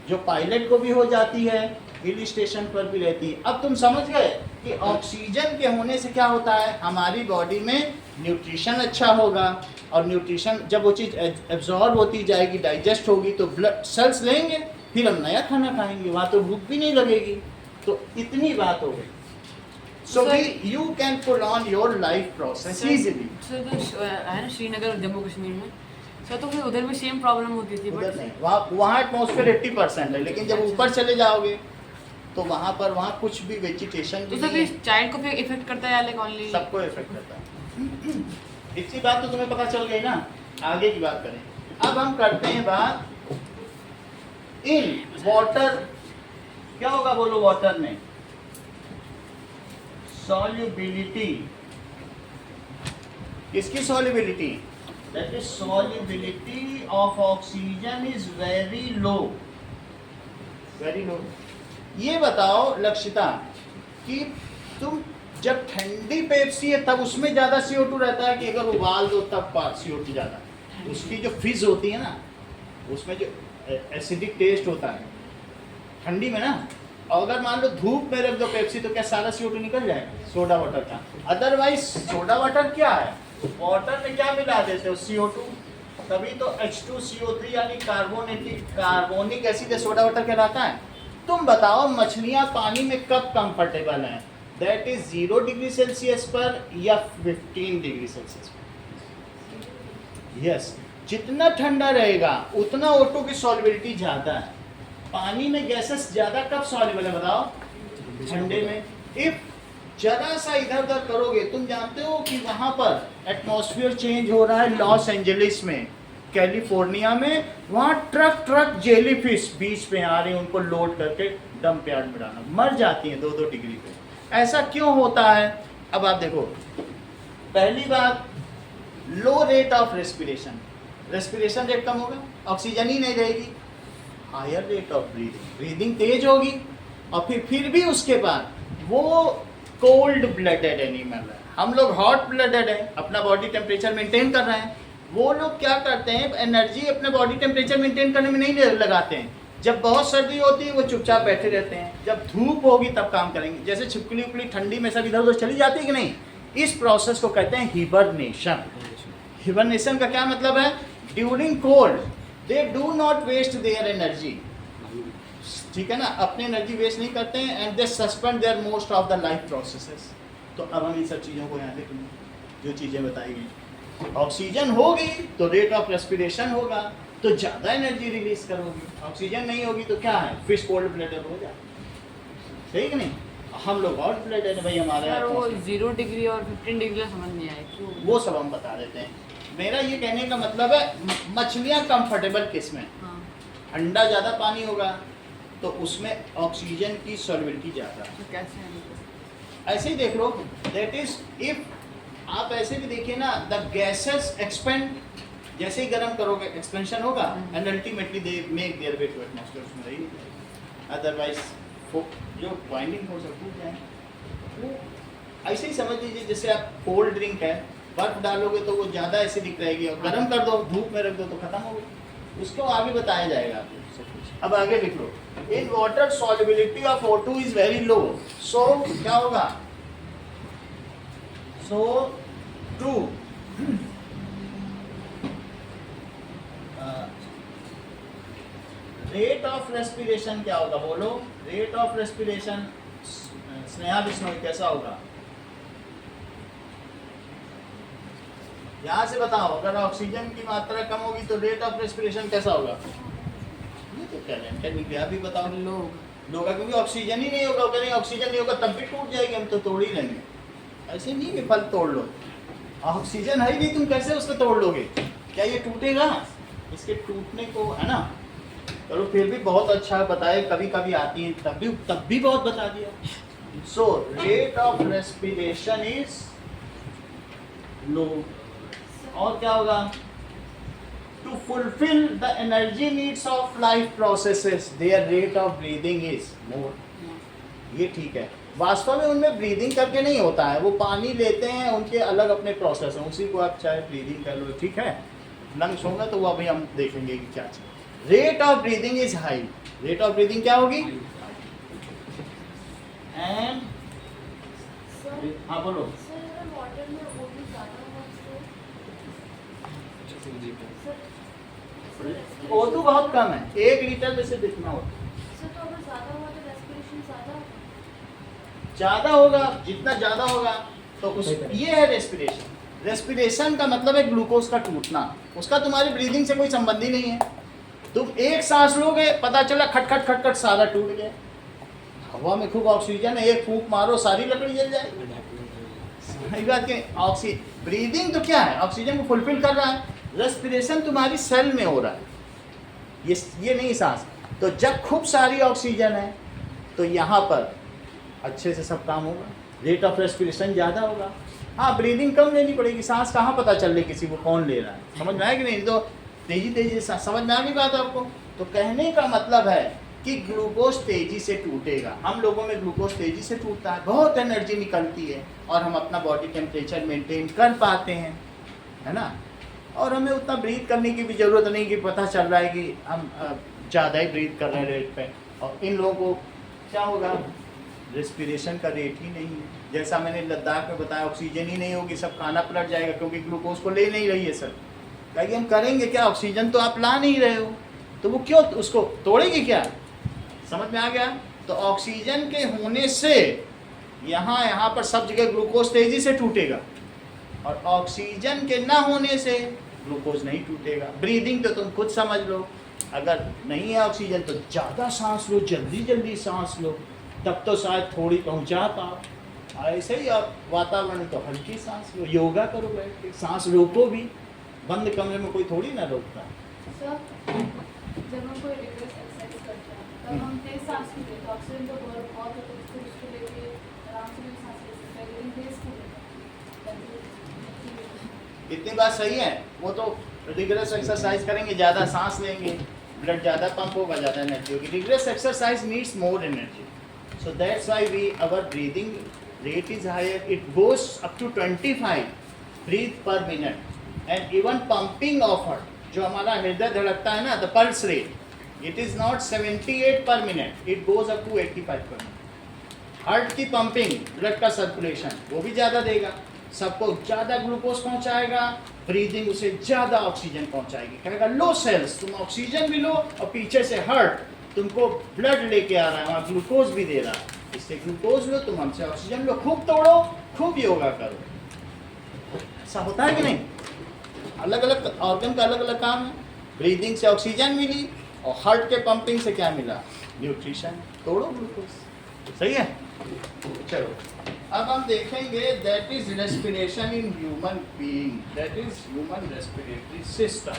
जो पायलट को भी हो जाती है, हिल स्टेशन पर भी रहती है। अब तुम समझ गए कि ऑक्सीजन के होने से क्या होता है, हमारी बॉडी में न्यूट्रिशन अच्छा होगा, और न्यूट्रिशन जब वो चीज़ एब्जॉर्ब होती जाएगी, डाइजेस्ट होगी, तो ब्लड सेल्स लेंगे, फिर हम नया खाना खाएंगे, वहाँ तो भूख भी नहीं लगेगी। तो इतनी बात हो गई। So you can prolong your life process easily. Sir तो है ना श्रीनगर जम्मू कश्मीर में, सर तो फिर उधर भी सेम प्रॉब्लम होती थी। उधर नहीं, वहाँ एटमॉस्फेयर 80% है, लेकिन जब ऊपर चले जाओगे तो वहाँ पर कुछ भी वेजिटेशन तो सर फिर चाइल्ड को फिर इफेक्ट करता है या लाइक ओनली? सबको इफेक्ट करता है। इतनी बात तो तुम्हें पता चल गई ना। आगे की बात करें। अब हम करते हैं बात इन वाटर। क्या होगा बोलो वाटर में? सॉल्युबिलिटी। किसकी solubility? That is solubility of oxygen is very low, very low. ये बताओ लक्षिता कि तुम जब ठंडी पेप्सी है तब उसमें ज्यादा CO2 रहता है, कि अगर उबाल दो तब CO2 ज्यादा? उसकी जो फिज होती है ना, उसमें जो एसिडिक टेस्ट होता है ठंडी में ना, और अगर मान लो धूप में रख दो पेप्सी तो क्या सारा CO2 निकल जाएगा सोडा वाटर का? अदरवाइज सोडा वाटर क्या है, वाटर में क्या मिला देते हो? CO2। तभी तो H2CO3 यानी कार्बोनिक एसिड सोडा वाटर कहलाता है। तुम बताओ मछलियां पानी में कब कंफर्टेबल हैं? दैट इज 0 डिग्री सेल्सियस पर या 15 डिग्री सेल्सियस पर। यस, जितना ठंडा रहेगा उतना O2 की सॉल्युबिलिटी ज्यादा है। पानी में गैसेस ज्यादा कब सॉल्युबल है बताओ? ठंडे में। इफ जरा सा इधर उधर करोगे, तुम जानते हो कि वहां पर एटमॉस्फेयर चेंज हो रहा है लॉस एंजलिस में, कैलिफोर्निया में, वहां ट्रक जेलीफिश बीच में आ रही हैं, उनको लोड करके डंप यार्ड में डालना, मर जाती हैं 2-2 डिग्री पे। ऐसा क्यों होता है? अब आप देखो, पहली बात low rate of respiration. Respiration rate कम होगा, ऑक्सीजन ही नहीं रहेगी। हायर रेट ऑफ ब्रीदिंग तेज होगी, और फिर भी उसके बाद वो कोल्ड ब्लडेड एनिमल है, हम लोग हॉट ब्लडेड है, अपना बॉडी टेम्परेचर मेंटेन कर रहे हैं। वो लोग क्या करते हैं, एनर्जी अपने बॉडी टेम्परेचर मेंटेन करने में नहीं लगाते हैं। जब बहुत सर्दी होती है वो चुपचाप बैठे रहते हैं, जब धूप होगी तब काम करेंगे। जैसे छिपकली उपली ठंडी में सब इधर उधर चली जाती है कि नहीं, इस प्रोसेस को कहते हैं हिबरनेशन। हिबरनेशन का क्या मतलब है? During cold they do not waste their energy, ठीक है ना, अपनी एनर्जी वेस्ट नहीं करते हैं, and they suspend their most of the life processes. तो अब हम इन सब चीज़ों को यहाँ देखेंगे, जो चीज़ें बताई गई। ऑक्सीजन होगी तो रेट ऑफ रेस्पिरेशन होगा, तो ज़्यादा एनर्जी रिलीज करोगी। ऑक्सीजन नहीं होगी तो क्या है, फिश कोल्ड ब्लडेड हो जाए, ठीक नहीं? हम लोग हॉट ब्लडेड है भाई हमारे। सर वो 0 डिग्री और 15 डिग्री समझ नहीं आया क्यों? वो सब हम बता देते हैं। मेरा ये कहने का मतलब है मछलियाँ कंफर्टेबल किस में? हाँ। ठंडा ज़्यादा पानी होगा तो उसमें ऑक्सीजन की सॉल्युबिलिटी ज़्यादा। तो कैसे है? ऐसे ही देख लो, दैट इज इफ आप ऐसे भी देखिए ना, द गैसेस एक्सपेंड, जैसे ही गर्म करोगे एक्सपेंशन होगा, and ultimately they make their way to atmosphere, उसमें रही। अदरवाइज जो बाइंडिंग हो सब टूट जाए। वो ऐसे ही समझ लीजिए जैसे आप कोल्ड ड्रिंक है, बर्फ डालोगे तो वो ज़्यादा एसिडिक रहेगी, और गर्म कर दो धूप में रख दो तो खत्म हो गई। उसको आगे बताया जाएगा आपको सब कुछ। अब आगे लिख लो, in water solubility of O2 is very low, so क्या होगा? So to rate of respiration क्या होगा बोलो? Rate of respiration Sneha Bishnoi कैसा होगा? यहाँ से बताओ, अगर ऑक्सीजन की मात्रा कम होगी तो रेट ऑफ रेस्पिरेशन कैसा होगा? ये तो टैलेंटेड निकला, भी बताओ। लोग क्योंकि ऑक्सीजन ही नहीं होगा, अगर नहीं ऑक्सीजन नहीं होगा तब भी टूट जाएगी, हम तो तोड़ ही लेंगे। ऐसे नहीं कि फल तोड़ लो, ऑक्सीजन है ही नहीं, तुम कैसे उसको तोड़ लोगे? क्या ये टूटेगा? इसके टूटने को है ना। चलो फिर भी बहुत अच्छा बताए, कभी कभी आती है तब भी बहुत बता दिया। So rate of respiration is low. और क्या होगा? To fulfil the energy needs of life processes their rate of breathing is more. ये ठीक है, वास्तव में उनमें ब्रीदिंग करके नहीं होता है, वो पानी लेते हैं, उनके अलग अपने प्रोसेस हैं, उसी को आप चाहे ब्रीदिंग कर लो, ठीक है। लंग्स होंगे तो वो अभी हम देखेंगे कि क्या चीज़। Rate of breathing is high. Rate of breathing क्या होगी? एंड हाँ बोलो। O2 बहुत कम है, 1 लीटर में से जितना होता है। ज़्यादा होगा, जितना ज़्यादा होगा तो उस ये है रेस्पिरेशन। रेस्पिरेशन का मतलब है ग्लूकोज का टूटना, उसका तुम्हारी ब्रीदिंग से कोई संबंध ही नहीं है। तुम एक सांस लोगे, पता चला खटखट खटखट सारा टूट गया। हवा में खूब ऑक्सीजन है, एक फूंक मारो सारी लकड़ी जल जाएगी। सही बात के ब्रीदिंग तो क्या है? ऑक्सीजन को फुलफिल कर रहा है। रेस्पिरेशन तुम्हारी सेल में हो रहा है, ये नहीं सांस। तो जब खूब सारी ऑक्सीजन है तो यहाँ पर अच्छे से सब काम होगा, रेट ऑफ रेस्पिरेशन ज़्यादा होगा। हाँ, ब्रीदिंग कम लेनी पड़ेगी, सांस कहाँ पता चल रही किसी को कौन ले रहा है, समझ में आया कि नहीं? तो तेजी तेजी से समझ में आ गई बात आपको? तो कहने का मतलब है कि ग्लूकोज तेजी से टूटेगा। हम लोगों में ग्लूकोज तेजी से टूटता है, बहुत एनर्जी निकलती है और हम अपना बॉडी टेम्परेचर मेंटेन कर पाते हैं, है ना। और हमें उतना ब्रीथ करने की भी ज़रूरत नहीं कि पता चल रहा है कि हम ज़्यादा ही ब्रीथ कर रहे हैं रेट पे। और इन लोगों को क्या होगा? रेस्पिरेशन का रेट ही नहीं है। जैसा मैंने लद्दाख में बताया, ऑक्सीजन ही नहीं होगी, सब खाना पलट जाएगा क्योंकि ग्लूकोज को ले नहीं रही है सर। कहेंगे हम करेंगे क्या, ऑक्सीजन तो आप ला नहीं रहे हो, तो वो क्यों उसको तोड़ेगी क्या? समझ में आ गया? तो ऑक्सीजन के होने से यहाँ पर सब जगह ग्लूकोज तेजी से टूटेगा और ऑक्सीजन के ना होने से ग्लूकोज नहीं टूटेगा। ब्रीदिंग तो तुम खुद समझ लो, अगर नहीं है ऑक्सीजन तो ज़्यादा सांस लो, जल्दी जल्दी सांस लो, तब तो शायद थोड़ी पहुंचा पाओ। ऐसे ही आप वातावरण तो हल्की सांस लो, योगा करो बैठ के, सांस रोको भी, बंद कमरे में कोई थोड़ी ना रोकता। जब हम कोई रिवर्स एक्सरसाइज करते हैं तब हम तेज सांस भी लेते हैं, ऑक्सीजन तो बहुत होता है, उसको लेके आराम से भी सांस ले सकते हैं, लेकिन तेज क्यों लेते हैं? इतनी बात सही है। वो तो रिगरस एक्सरसाइज करेंगे, ज़्यादा सांस लेंगे, ब्लड ज़्यादा पंप होगा, ज़्यादा एनर्जी होगी। Rigorous exercise needs more energy, so that's why our breathing rate is higher. It goes up to 25 breath per minute, and even pumping of heart, जो हमारा हृदय धड़कता है ना, the pulse rate, it is not 78 per minute, it goes up to 85 per minute. Heart की पंपिंग, ब्लड का सर्कुलेशन वो भी ज़्यादा देगा, सबको ज़्यादा ग्लूकोज पहुंचाएगा, ब्रीदिंग उसे ज़्यादा ऑक्सीजन पहुंचाएगी। कहेगा लो सेल्स, तुम ऑक्सीजन भी लो और पीछे से हार्ट तुमको ब्लड लेके आ रहा है, वहाँ ग्लूकोज भी दे रहा है, इससे ग्लूकोज लो, तुम हमसे ऑक्सीजन लो, खूब तोड़ो, खूब योगा करो। ऐसा होता है कि नहीं? अलग अलग ऑर्गन का अलग अलग काम है। ब्रीदिंग से ऑक्सीजन मिली और हार्ट के पंपिंग से क्या मिला? न्यूट्रिशन। तोड़ो ग्लूकोज, सही है। चलो अब हम देखेंगे that is respiration in human being, that is human respiratory system.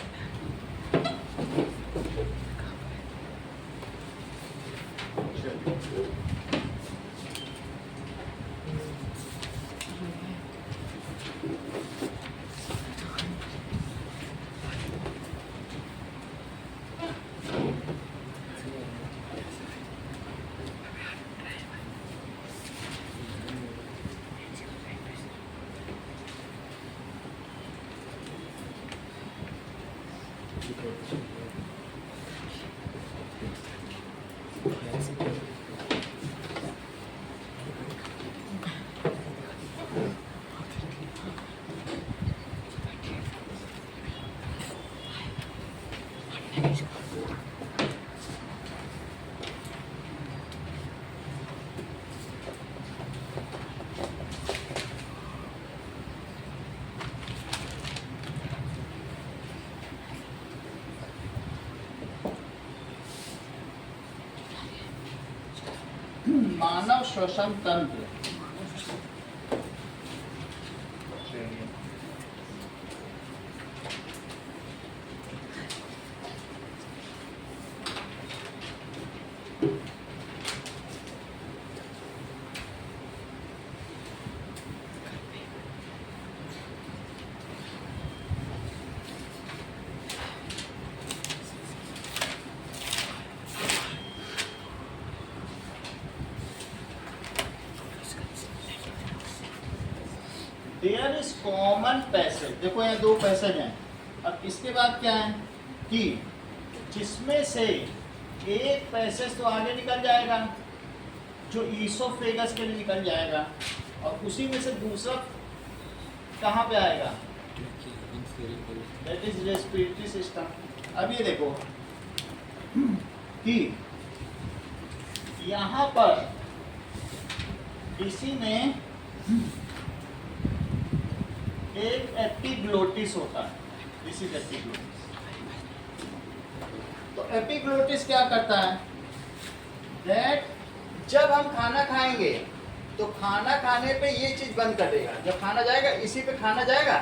मानव श्वसन तंत्र। देयर इज कॉमन पैसेज, देखो यहाँ दो पैसेज हैं। अब इसके बाद क्या है कि जिसमें से एक पैसेज तो आगे निकल जाएगा जो ईसोफेगस के लिए निकल जाएगा, और उसी में से दूसरा कहाँ पे आएगा, दैट इज रेस्पिरेटरी सिस्टम। अब ये देखो कि यहाँ पर इसी में एक एपिग्लोटिस होता है, दिस इज एपिग्लोटिस। तो एपिग्लोटिस क्या करता है, दैट जब हम खाना खाएंगे तो खाना खाने पे ये चीज बंद कर देगा, जब खाना जाएगा इसी पे खाना जाएगा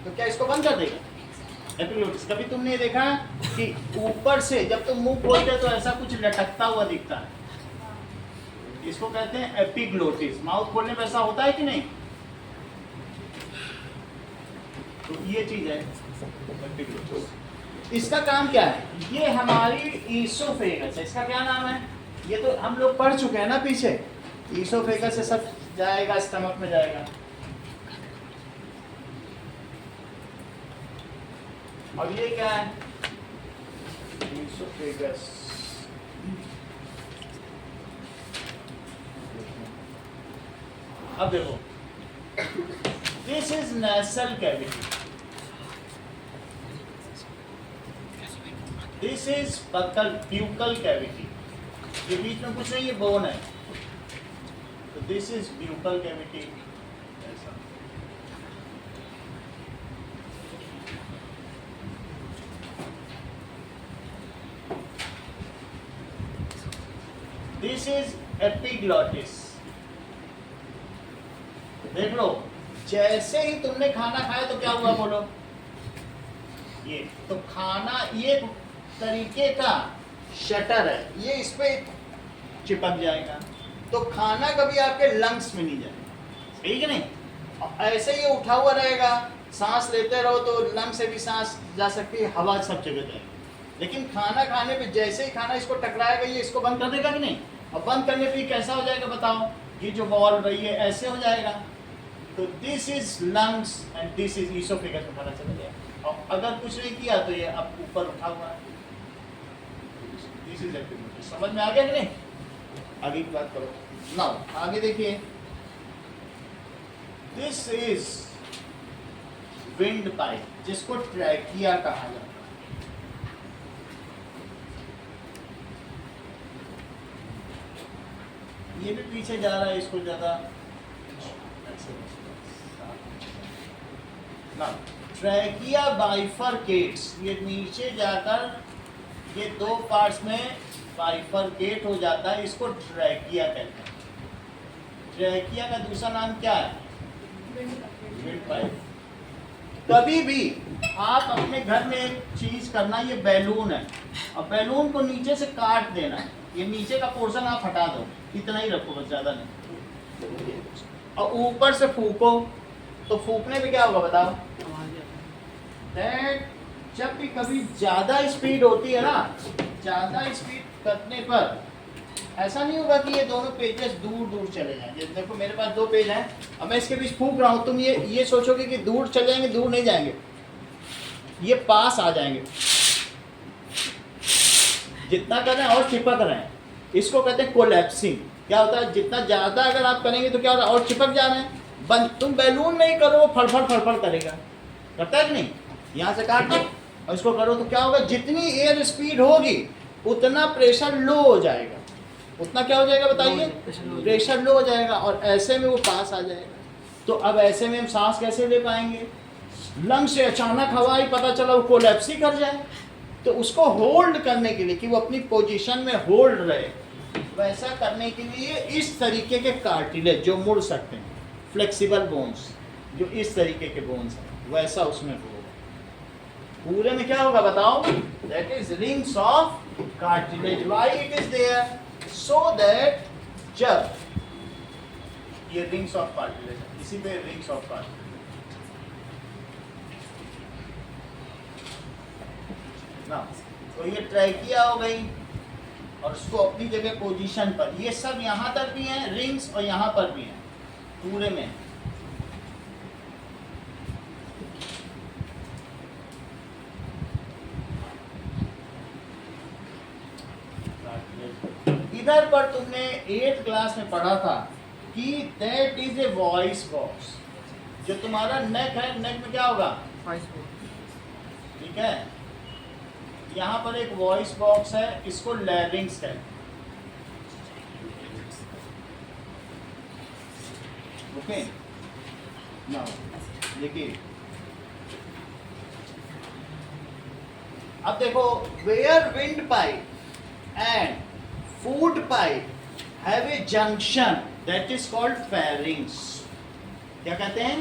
तो क्या इसको बंद कर देगा एपिग्लोटिस। कभी तुमने देखा कि ऊपर से जब तुम मुंह खोलते हो तो ऐसा कुछ लटकता हुआ दिखता है, इसको कहते हैं एपिग्लोटिस। माउथ खोलने पे ऐसा होता है कि नहीं, तो ये चीज है एपिग्लोटिस। इसका काम क्या है, ये हमारी ईसोफेगस है, इसका क्या नाम है, ये तो हम लोग पढ़ चुके हैं ना पीछे, ईसोफेगस से सब जाएगा स्टमक में जाएगा। और ये क्या है, ईसोफेगस। अब देखो, this is nasal cavity, this is buccal buccal cavity, ये बीच में कुछ नहीं, ये बोन है, तो दिस इज ब्यूकल कैविटी। ऐसा दिस इज एपिग्लोटिस। देख लो, जैसे ही तुमने खाना खाया तो क्या हुआ बोलो, ये तो खाना ये तरीके का शटर है, ये इस पे चिपक जाएगा, तो खाना कभी आपके लंग्स में नहीं जाएगा, ठीक है नहीं। और ऐसे ही उठा हुआ रहेगा, सांस लेते रहो तो लंग से भी सांस जा सकती है, हवा सब जगह जाएगी। लेकिन खाना खाने पे जैसे ही खाना इसको टकराएगा ये इसको बंद कर देगा कि नहीं, और बंद करने पे कैसा हो जाएगा बताओ, ये जो बॉल रही है ऐसे हो जाएगा। तो this is lungs and this is oesophagus में पता चल गया। और अगर कुछ नहीं किया तो ये अब ऊपर उठा हुआ है, दिस इज एपिग्लोटिस। समझ में आ गया कि नहीं, आगे की बात करो। नाउ आगे देखिए, दिस इज विंड पाइप, जिसको ट्रैकिया कहा जाता है। ये भी पीछे जा रहा है, इसको ज्यादा ना। ट्रैकिया बाइफरकेट्स, ये नीचे जाकर ये दो पार्ट्स में बाइफरकेट हो जाता है, इसको ट्रैकिया कहते हैं। ट्रैकिया का दूसरा नाम क्या है, विंड पाइप। कभी भी आप अपने घर में एक चीज करना, ये बैलून है और बैलून को नीचे से काट देना है, ये नीचे का पोर्शन आप हटा दो, इतना ही रखो बस, ज्यादा नहीं, और ऊपर से फूको, तो फूकने पे क्या होगा बताओ, दैट जब भी कभी ज्यादा स्पीड होती है ना, ज्यादा स्पीड करने पर ऐसा नहीं होगा कि ये दोनों पेजेस दूर दूर चले जाएं। जैसे देखो मेरे पास दो पेज हैं, अब मैं इसके बीच फूक रहा हूँ, तुम ये सोचोगे कि दूर चले जाएंगे, दूर नहीं जाएंगे, ये पास आ जाएंगे। जितना कर रहे हैं और चिपक रहे हैं, इसको कहते हैं कोलैप्सिंग। क्या होता है, जितना ज्यादा अगर आप करेंगे तो क्या होता है, और चिपक जा रहे हैं। तुम बैलून नहीं करो, वो फड़फड़ फड़फड़ करेगा, करता है कि नहीं। यहाँ से काट दो और इसको करो तो क्या होगा, जितनी एयर स्पीड होगी उतना प्रेशर लो हो जाएगा, उतना क्या हो जाएगा बताइए, प्रेशर लो हो जाएगा, और ऐसे में वो पास आ जाएगा। तो अब ऐसे में हम सांस कैसे ले पाएंगे, लंग से अचानक हवा ही पता चला वो कोलैप्स ही कर जाए, तो उसको होल्ड करने के लिए कि वो अपनी पोजीशन में होल्ड रहे, वैसा करने के लिए इस तरीके के कार्टिलेज जो मुड़ सकते हैं, फ्लेक्सिबल बोन्स, जो इस तरीके के बोन्स हैं, वैसा उसमें होगा। पूरे में क्या होगा बताओ, that is rings of cartilage. Why it is there, so that जब ये रिंग्स ऑफ कार्टिलेज, इसी पे रिंग्स ऑफ कार्टिलेज, ना तो ये ट्रैकिया हो गई और उसको अपनी जगह पोजीशन पर, ये सब यहाँ तक भी हैं रिंग्स और यहाँ पर भी हैं पूरे में। इधर पर तुमने 8th क्लास में पढ़ा था कि that is a voice box. जो तुम्हारा नेक है, नेक में क्या होगा, ठीक है, यहाँ पर एक वॉइस बॉक्स है, इसको लैरिंग्स है। ओके, नाउ देखिए, अब देखो, where wind pipe and food pipe have a junction that is called pharynx. क्या कहते हैं?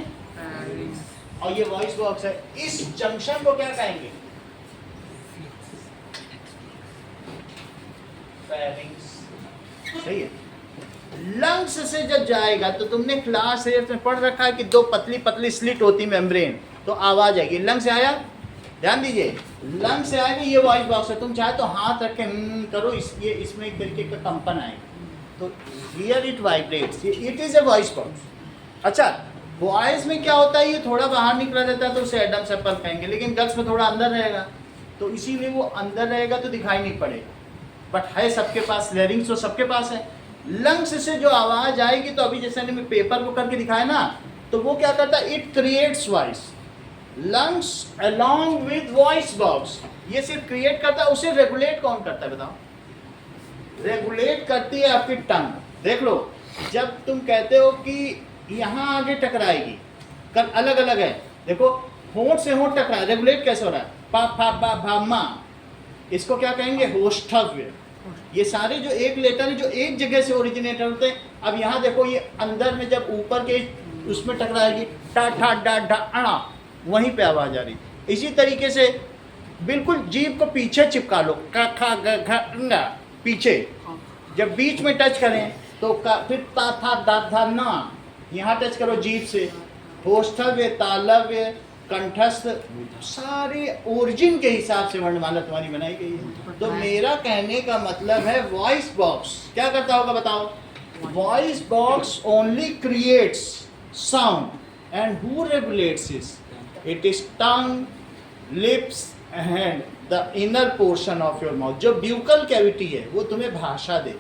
और ये वॉइस बॉक्स है, इस जंक्शन को क्या कहेंगे? फेरिंग्स। सही है। लंग्स से जब जाएगा तो तुमने क्लास 8 में पढ़ रखा है कि दो पतली पतली स्लिट होती मेम्ब्रेन, तो आवाज आएगी। लंग से आया, ध्यान दीजिए, लंग से आएगा, ये वॉइस बॉक्स है। तुम चाहे तो हाथ रख के करो, ये इसमें एक तरीके का कंपन आएगा, तो here it vibrates, it is a voice box. अच्छा, वॉइस में क्या होता है, ये थोड़ा बाहर निकला रहता है तो उसे एडम्स एप्पल कहेंगे, लेकिन गल्स में थोड़ा अंदर रहेगा, तो इसीलिए वो अंदर रहेगा तो दिखाई नहीं पड़ेगा, बट है सबके पास, लैरिंग्स तो सबके पास है। लंग्स से जो आवाज आएगी, तो अभी जैसे मैंने पेपर को करके दिखाया ना, तो वो क्या करता है, it creates voice. Lungs along with voice box, ये सिर्फ क्रिएट करता है, उसे रेगुलेट कौन करता है बताओ? रेगुलेट करती है आपकी टंग। देख लो, जब तुम कहते हो कि यहाँ आगे टकराएगी, कल अलग अलग है, देखो होंठ से होंठ टकरा, रेगुलेट कैसे हो रहा है, पा फा बा भा मा, इसको क्या कहेंगे, होष्ठव्य। ये सारे जो एक लेटर है जो एक जगह से ओरिजिनेट होते हैं। अब यहाँ देखो, ये अंदर में जब ऊपर के उसमें टकराएगी, टा ठा डा डा अणा, वहीं पे आवाज आ रही। इसी तरीके से बिल्कुल जीभ को पीछे चिपका लो, का खा ग घ पीछे, जब बीच में टच करें तो फिर ता था दा धा ना, यहाँ टच करो जीभ से, होष्ठव्य, तालव्य, कंठस्थ, सारे ओरिजिन के हिसाब से वर्णमाला तुम्हारी बनाई गई है। तो मेरा कहने का मतलब है, वॉइस बॉक्स क्या करता होगा बताओ? Voice box only creates sound and who regulates it is tongue, lips and the inner portion of your mouth. जो ब्यूकल कैविटी है वो तुम्हें भाषा दे,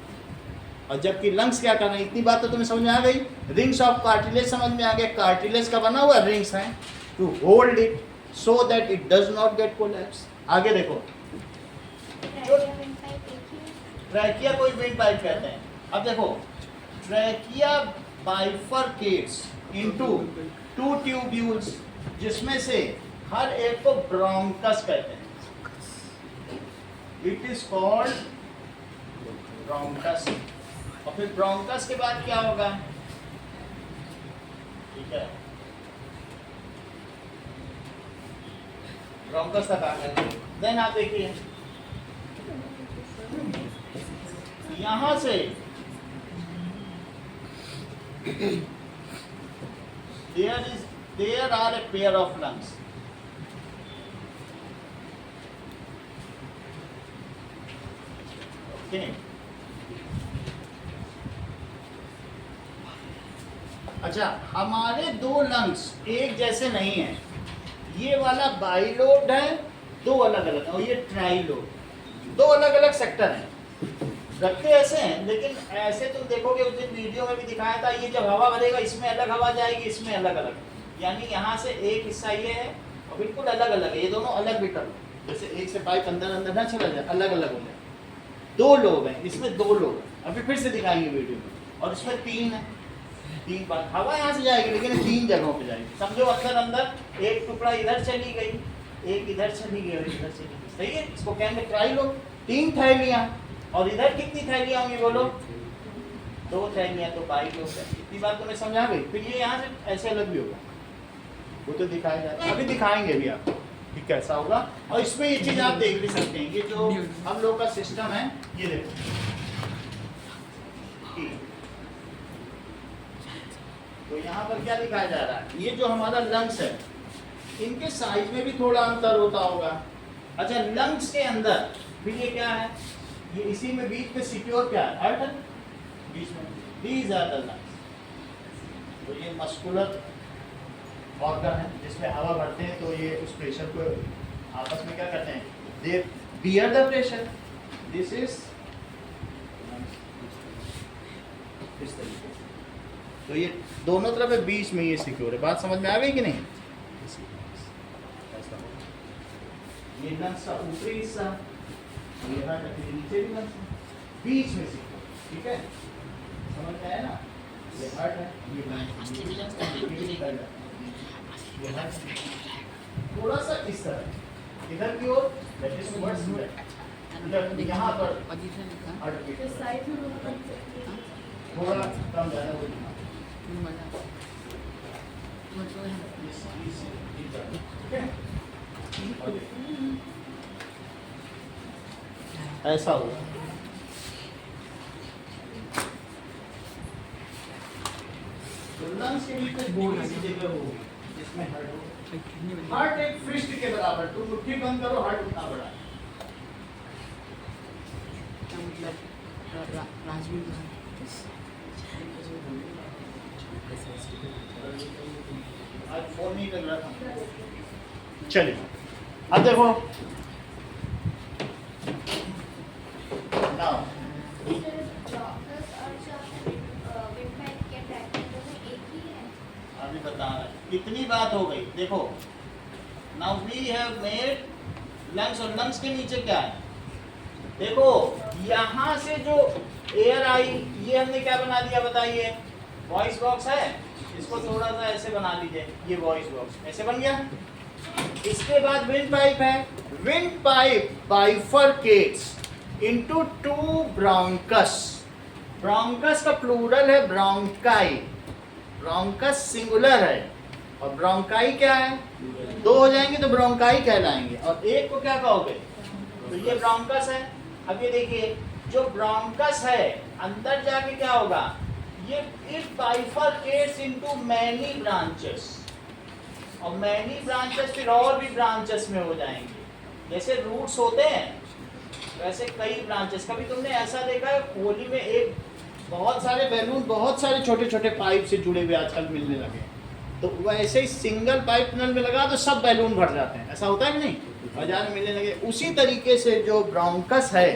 और जबकि लंग्स क्या कर रहे हैं, इतनी बात तो तुम्हें समझ में आ गई। रिंग्स ऑफ कार्टिलेज समझ में आ गया, कार्टिलेज का बना हुआ रिंग्स हैं to hold it so that it does not get collapse. आगे देखो, जो ट्रैकिया कोई विंड पाइप कहते हैं। अब देखो, ट्रैकिया बाइफरकेट्स इनटू 2 ट्यूब्यूल्स, जिसमें से हर एक को ब्रोंकस कहते हैं। It is called bronchus. और फिर ब्रोंकस के बाद क्या होगा, ठीक है, ब्रोंकस तक आ गए। देन आप देखिए, यहां से there are a pair of lungs. Okay. अच्छा, हमारे दो लंग्स एक जैसे नहीं है। ये वाला बाइलोब है, दो अलग अलग, और ये ट्राइलोब, दो अलग अलग सेक्टर हैं। रखते ऐसे हैं, लेकिन ऐसे तुम देखोगे, उस दिन वीडियो में भी दिखाया था, ये जब हवा भरेगा इसमें अलग हवा जाएगी, इसमें अलग अलग, यानी यहाँ से एक हिस्सा ये है और बिल्कुल अलग अलग है, ये दोनों अलग बिटर, जैसे एक से पाइप अंदर अंदर ना चला जाए, अलग अलग हो जाए। दो लोब हैं, इसमें दो लोब हैं, अभी फिर से दिखाएंगे वीडियो में। और इसमें 3 है, 3 बार हवा यहाँ से जाएगी, लेकिन 3 जगहों पे जाएगी। समझो अंदर अंदर एक टुकड़ा इधर चली गई, एक इधर चली गई और इधर चली गई, सही है। इसको कहेंगे ट्राइलोब। 3 थैलियाँ, और इधर कितनी थैलियाँ होंगी बोलो? 2 थैलियाँ, तो बाइलोब है। इतनी बात तुम्हें समझ आ गई? फिर ये यहाँ से ऐसे अलग भी होगा, वो तो दिखाया जाएगा, अभी दिखाएंगे भी आपको कि कैसा होगा। और इसमें ये चीज़ आप देख भी सकते हैं, ये जो हम लोग का सिस्टम है, ये देखो, तो यहाँ पर क्या दिखाया जा रहा है, ये जो हमारा लंग्स है, इनके साइज में भी थोड़ा अंतर होता होगा। अच्छा, लंग्स के अंदर फिर ये क्या है, ये इसी में बीच में सिक्योर क्या है, अर्थ बीच में, दीज आर द लंग्स। तो ये मस्कुलर ऑर्गन है जिसमें हवा भरते हैं, तो ये उस प्रेशर को आपस में क्या करते हैं, दे bear the pressure. This is इस तरीके से। तो ये दोनों तरफ है, बीच में ये सिक्योर है। बात समझ में आ गई कि नहीं? ऐसा होगा। ये लंग्स का ऊपरी हिस्सा, ये हार्ट के नीचे भी लंग्स, बीच में सिक्योर, ठीक है? समझ में आया ना? ये हार्ट है, ये लंग्स, ये हार्ट थोड़ा सा इस तरह इधर की ओर, दैट इज टुवर्ड्स लेफ्ट, यहाँ पर हार्ट तो बीट साइड में दोनों तरफ से थोड़ा कम जाना वो दिखा। ऐसा होगा। तो लंग्स के बीच में थोड़ी सी जगह होगी जिसमें हार्ट हो। हार्ट एक फिस्ट के बराबर, तुम मुट्ठी बंद करो, हार्ट उतना बड़ा है। आज फोन नहीं कर रहा था। चलिए अब देखो नाउ अभी बता रहा है, कितनी बात हो गई। देखो now we have made lungs, और लंग्स के नीचे क्या है? देखो यहाँ से जो एयर आई, ये हमने क्या बना दिया बताइए? वॉइस बॉक्स है, इसको थोड़ा सा ऐसे बना लीजिए, ये वॉइस बॉक्स ऐसे बन गया। इसके बाद विंड पाइप है, wind pipe bifurcates into two bronchus. Bronchus का प्लूरल है ब्रोंकाई, ब्रोंकस सिंगुलर है और ब्रोंकाई क्या है? दो हो जाएंगे तो ब्रोंकाई कहलाएंगे, और एक को क्या कहोगे? तो ये ब्रोंकस है। अब ये देखिए, जो ब्रोंकस है अंदर जाके क्या होगा? ये इट बाइफरकेट्स इनटू मैनी ब्रांचेस, और मैनी ब्रांचेस फिर और भी ब्रांचेस में हो जाएंगे। जैसे रूट्स होते हैं वैसे कई ब्रांचेस। कभी तुमने ऐसा देखा है होली में एक बहुत सारे बैलून बहुत सारे छोटे छोटे पाइप से जुड़े हुए आजकल मिलने लगे, तो वैसे ही सिंगल पाइप नल में लगा तो सब बैलून भर जाते हैं, ऐसा होता है कि नहीं? बाजार में मिलने लगे। उसी तरीके से जो ब्रोंकस है,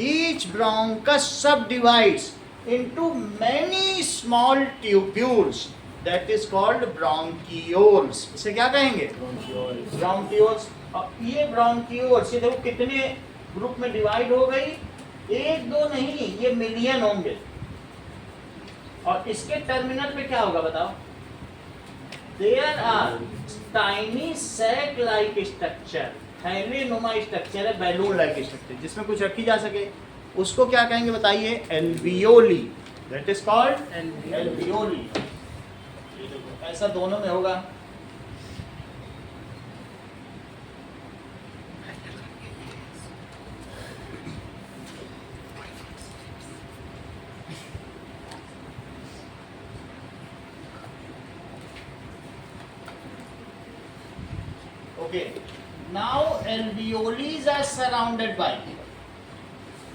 ईच ब्रोंकस सब divides into many small tubules, that is called bronchioles। इसे क्या कहेंगे? Bronchioles। अब ये bronchioles, ये देखो कितने ग्रुप में डिवाइड हो गई, एक दो नहीं, ये मिलियन होंगे। और इसके टर्मिनल पे क्या होगा बताओ? There are tiny sac-like structure, थैली नुमा स्ट्रक्चर है, बैलून लाइक स्ट्रक्चर जिसमें कुछ रखी जा सके, उसको क्या कहेंगे बताइए? Alveoli. That is called alveoli. ऐसा दोनों में होगा। Okay, now alveolis are surrounded by,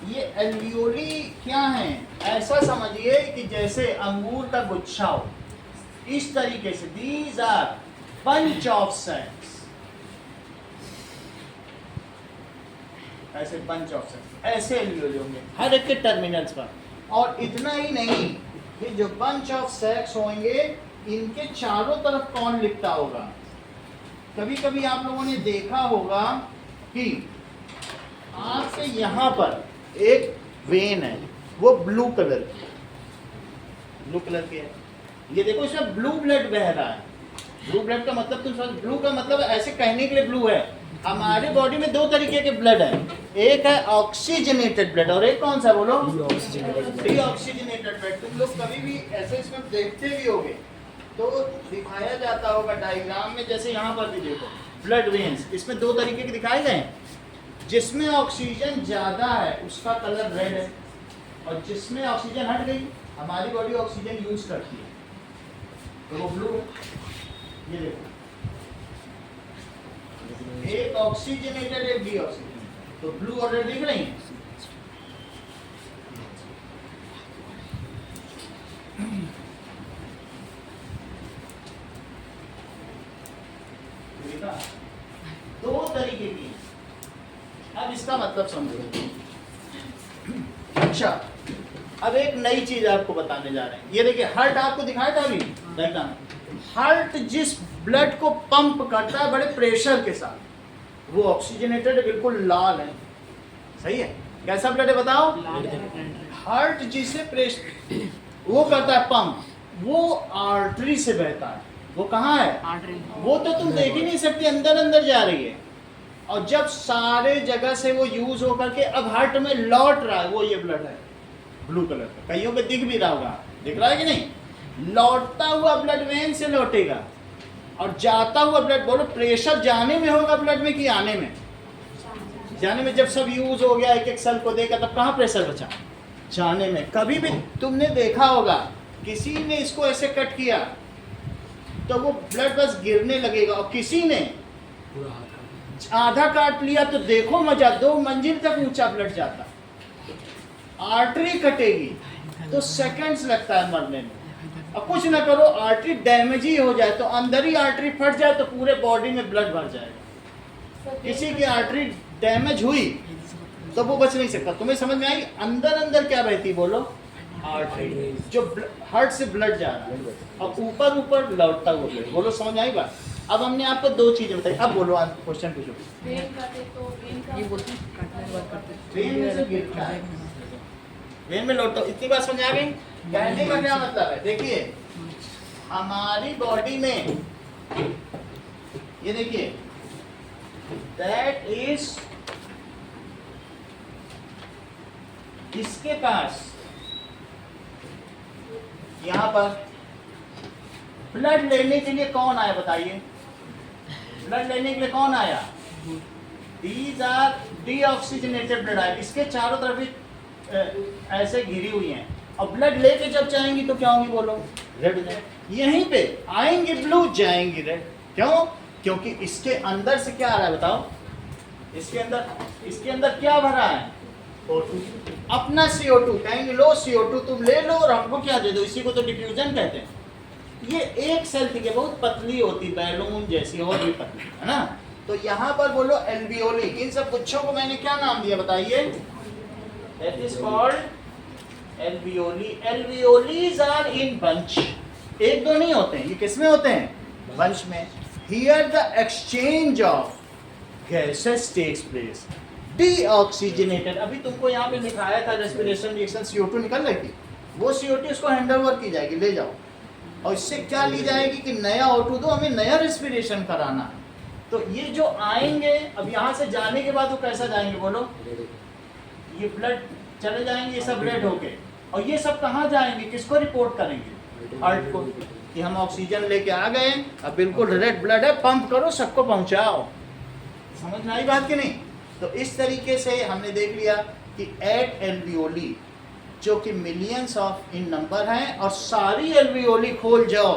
ये एल्वियोली क्या है? ऐसा समझिए कि जैसे अंगूर का गुच्छा हो, इस तरीके से। दीज आर बंच ऑफ सैक्स, ऐसे बंच ऑफ सैक्स, ऐसे एल्वियोली होंगे हर एक के टर्मिनल्स पर। और इतना ही नहीं, ये जो बंच ऑफ सैक्स होंगे इनके चारों तरफ कौन लिखता होगा? कभी कभी आप लोगों ने देखा होगा कि आपके यहाँ पर एक वेन है, वो ब्लू कलर की है। ये देखो इसमें ब्लू ब्लड बह रहा है। ब्लू ब्लड का मतलब तुम समझ, ब्लू का मतलब ऐसे कहने के लिए ब्लू है। हमारे बॉडी में दो तरीके के ब्लड है, एक है ऑक्सीजनेटेड ब्लड और एक कौन सा बोलो? Deoxygenated blood. तुम लोग कभी भी ऐसे इसमें देखते भी होगे तो दिखाया जाता होगा डायग्राम में, जैसे यहाँ पर भी देखो ब्लड वेन्स, इसमें दो तरीके के दिखाए गए। जिसमें ऑक्सीजन ज़्यादा है उसका कलर रेड है, और जिसमें ऑक्सीजन हट गई, हमारी बॉडी ऑक्सीजन यूज करती है तो वो ब्लू है। ये देखो, एक ऑक्सीजनेटेड एक डीऑक्सीजनेटेड, तो ब्लू और रेड दिख रही है। दो तरीके की। अब इसका मतलब समझो। अच्छा, अब एक नई चीज आपको बताने जा रहे हैं। ये देखिए हार्ट आपको दिखाया था अभी डायग्राम। हार्ट जिस ब्लड को पंप करता है बड़े प्रेशर के साथ, वो ऑक्सीजनेटेड बिल्कुल लाल है, सही है। कैसा ब्लड है बताओ? हार्ट जिसे प्रेशर वो करता है पंप, वो आर्टरी से बहता है। वो कहाँ है? आर्टरी। वो तो तुम देख ही नहीं सकते, अंदर अंदर जा रही है। और जब सारे जगह से वो यूज होकर के अब हार्ट में लौट रहा है, वो ये ब्लड है ब्लू कलर का, कईयों पे दिख भी रहा होगा, दिख रहा है कि नहीं? लौटता हुआ ब्लड वेन से लौटेगा और जाता हुआ ब्लड, बोलो प्रेशर जाने में होगा ब्लड में कि आने में? जाने में। जब सब यूज हो गया, एक एक सेल को देखा, तब कहाँ प्रेशर बचा? जाने में। कभी भी तुमने देखा होगा किसी ने इसको ऐसे कट किया तो वो ब्लड बस गिरने लगेगा, और किसी ने पूरा हाथ आधा काट लिया तो देखो मजा, 2 मंजिल तक ऊंचा ब्लड जाता। आर्टरी कटेगी तो सेकंड्स लगता है मरने में, और कुछ ना करो आर्टरी डैमेज ही हो जाए तो अंदर ही आर्टरी फट जाए तो पूरे बॉडी में ब्लड भर जाएगा। किसी की आर्टरी डैमेज हुई तो वो बच नहीं सकता। तुम्हें समझ में आई? अंदर अंदर क्या बहती बोलो? आर्टरी, जो हार्ट से ब्लड जा रहा है, और ऊपर ऊपर लौटता हुआ ब्लड। बोलो समझ आई बात? अब हमने आपको 2 चीजें बताई, अब बोलो क्वेश्चन पूछो। वेन काटे तो वेन का ये बोलते हैं काटने के बाद करते वेन में से गिरता है, वेन में लौटो। इतनी बात समझ आ गई? कहने का क्या मतलब है? देखिए हमारी बॉडी में ये देखिए, दैट इज, इसके पास यहां पर ब्लड लेने के लिए कौन आया बताइए? ब्लड लेने के लिए कौन आया? दीज आर डीऑक्सीजनेटेड ब्लड आए, इसके चारों तरफ भी ऐसे घिरी हुई हैं, और ब्लड लेके जब जाएंगी तो क्या होंगी बोलो? रेड हो जाएंगी। यहीं पे आएंगे ब्लू, जाएंगी रेड। क्यों? क्योंकि इसके अंदर से क्या आ रहा है बताओ? इसके अंदर क्या भरा है? O2, अपना CO2। कहेंगे लो CO2 तुम ले लो और हमको क्या दे दो, इसी को तो डिफ्यूजन कहते हैं। ये एक सेल थी, बहुत पतली होती, बैलून जैसी, और भी पतली, है ना? तो यहाँ पर बोलो एल्वियोली। इन सब गुच्छों को मैंने क्या नाम दिया बताइए? That is called alveoli. Alveolis are in bunch, 1-2 नहीं होते हैं, ये किसमें होते हैं? बंच में। Here the exchange of gases takes place. Deoxygenated, अभी तुमको यहाँ पे लिखाया था रेस्पिरेशन रिएक्शन, CO2 निकल रही थी, वो CO2 इसको हैंडओवर की जाएगी, ले जाओ, और इससे क्या ली जाएगी कि नया O2 दो, हमें नया रेस्पिरेशन कराना है। तो ये जो आएंगे, अब यहाँ से जाने के बाद वो कैसा जाएंगे बोलो? ये ब्लड चले जाएंगे, ये सब रेड होके, और ये सब कहाँ जाएंगे? किसको रिपोर्ट करेंगे? हार्ट को, कि हम ऑक्सीजन लेके आ गए, अब बिल्कुल रेड ब्लड है, पंप करो, सबको पहुंचाओ। समझ में आई बात कि नहीं? तो इस तरीके से हमने देख लिया कि 8 एल्वियोली, जो कि मिलियंस ऑफ इन नंबर हैं, और सारी एल्वियोली खोल जाओ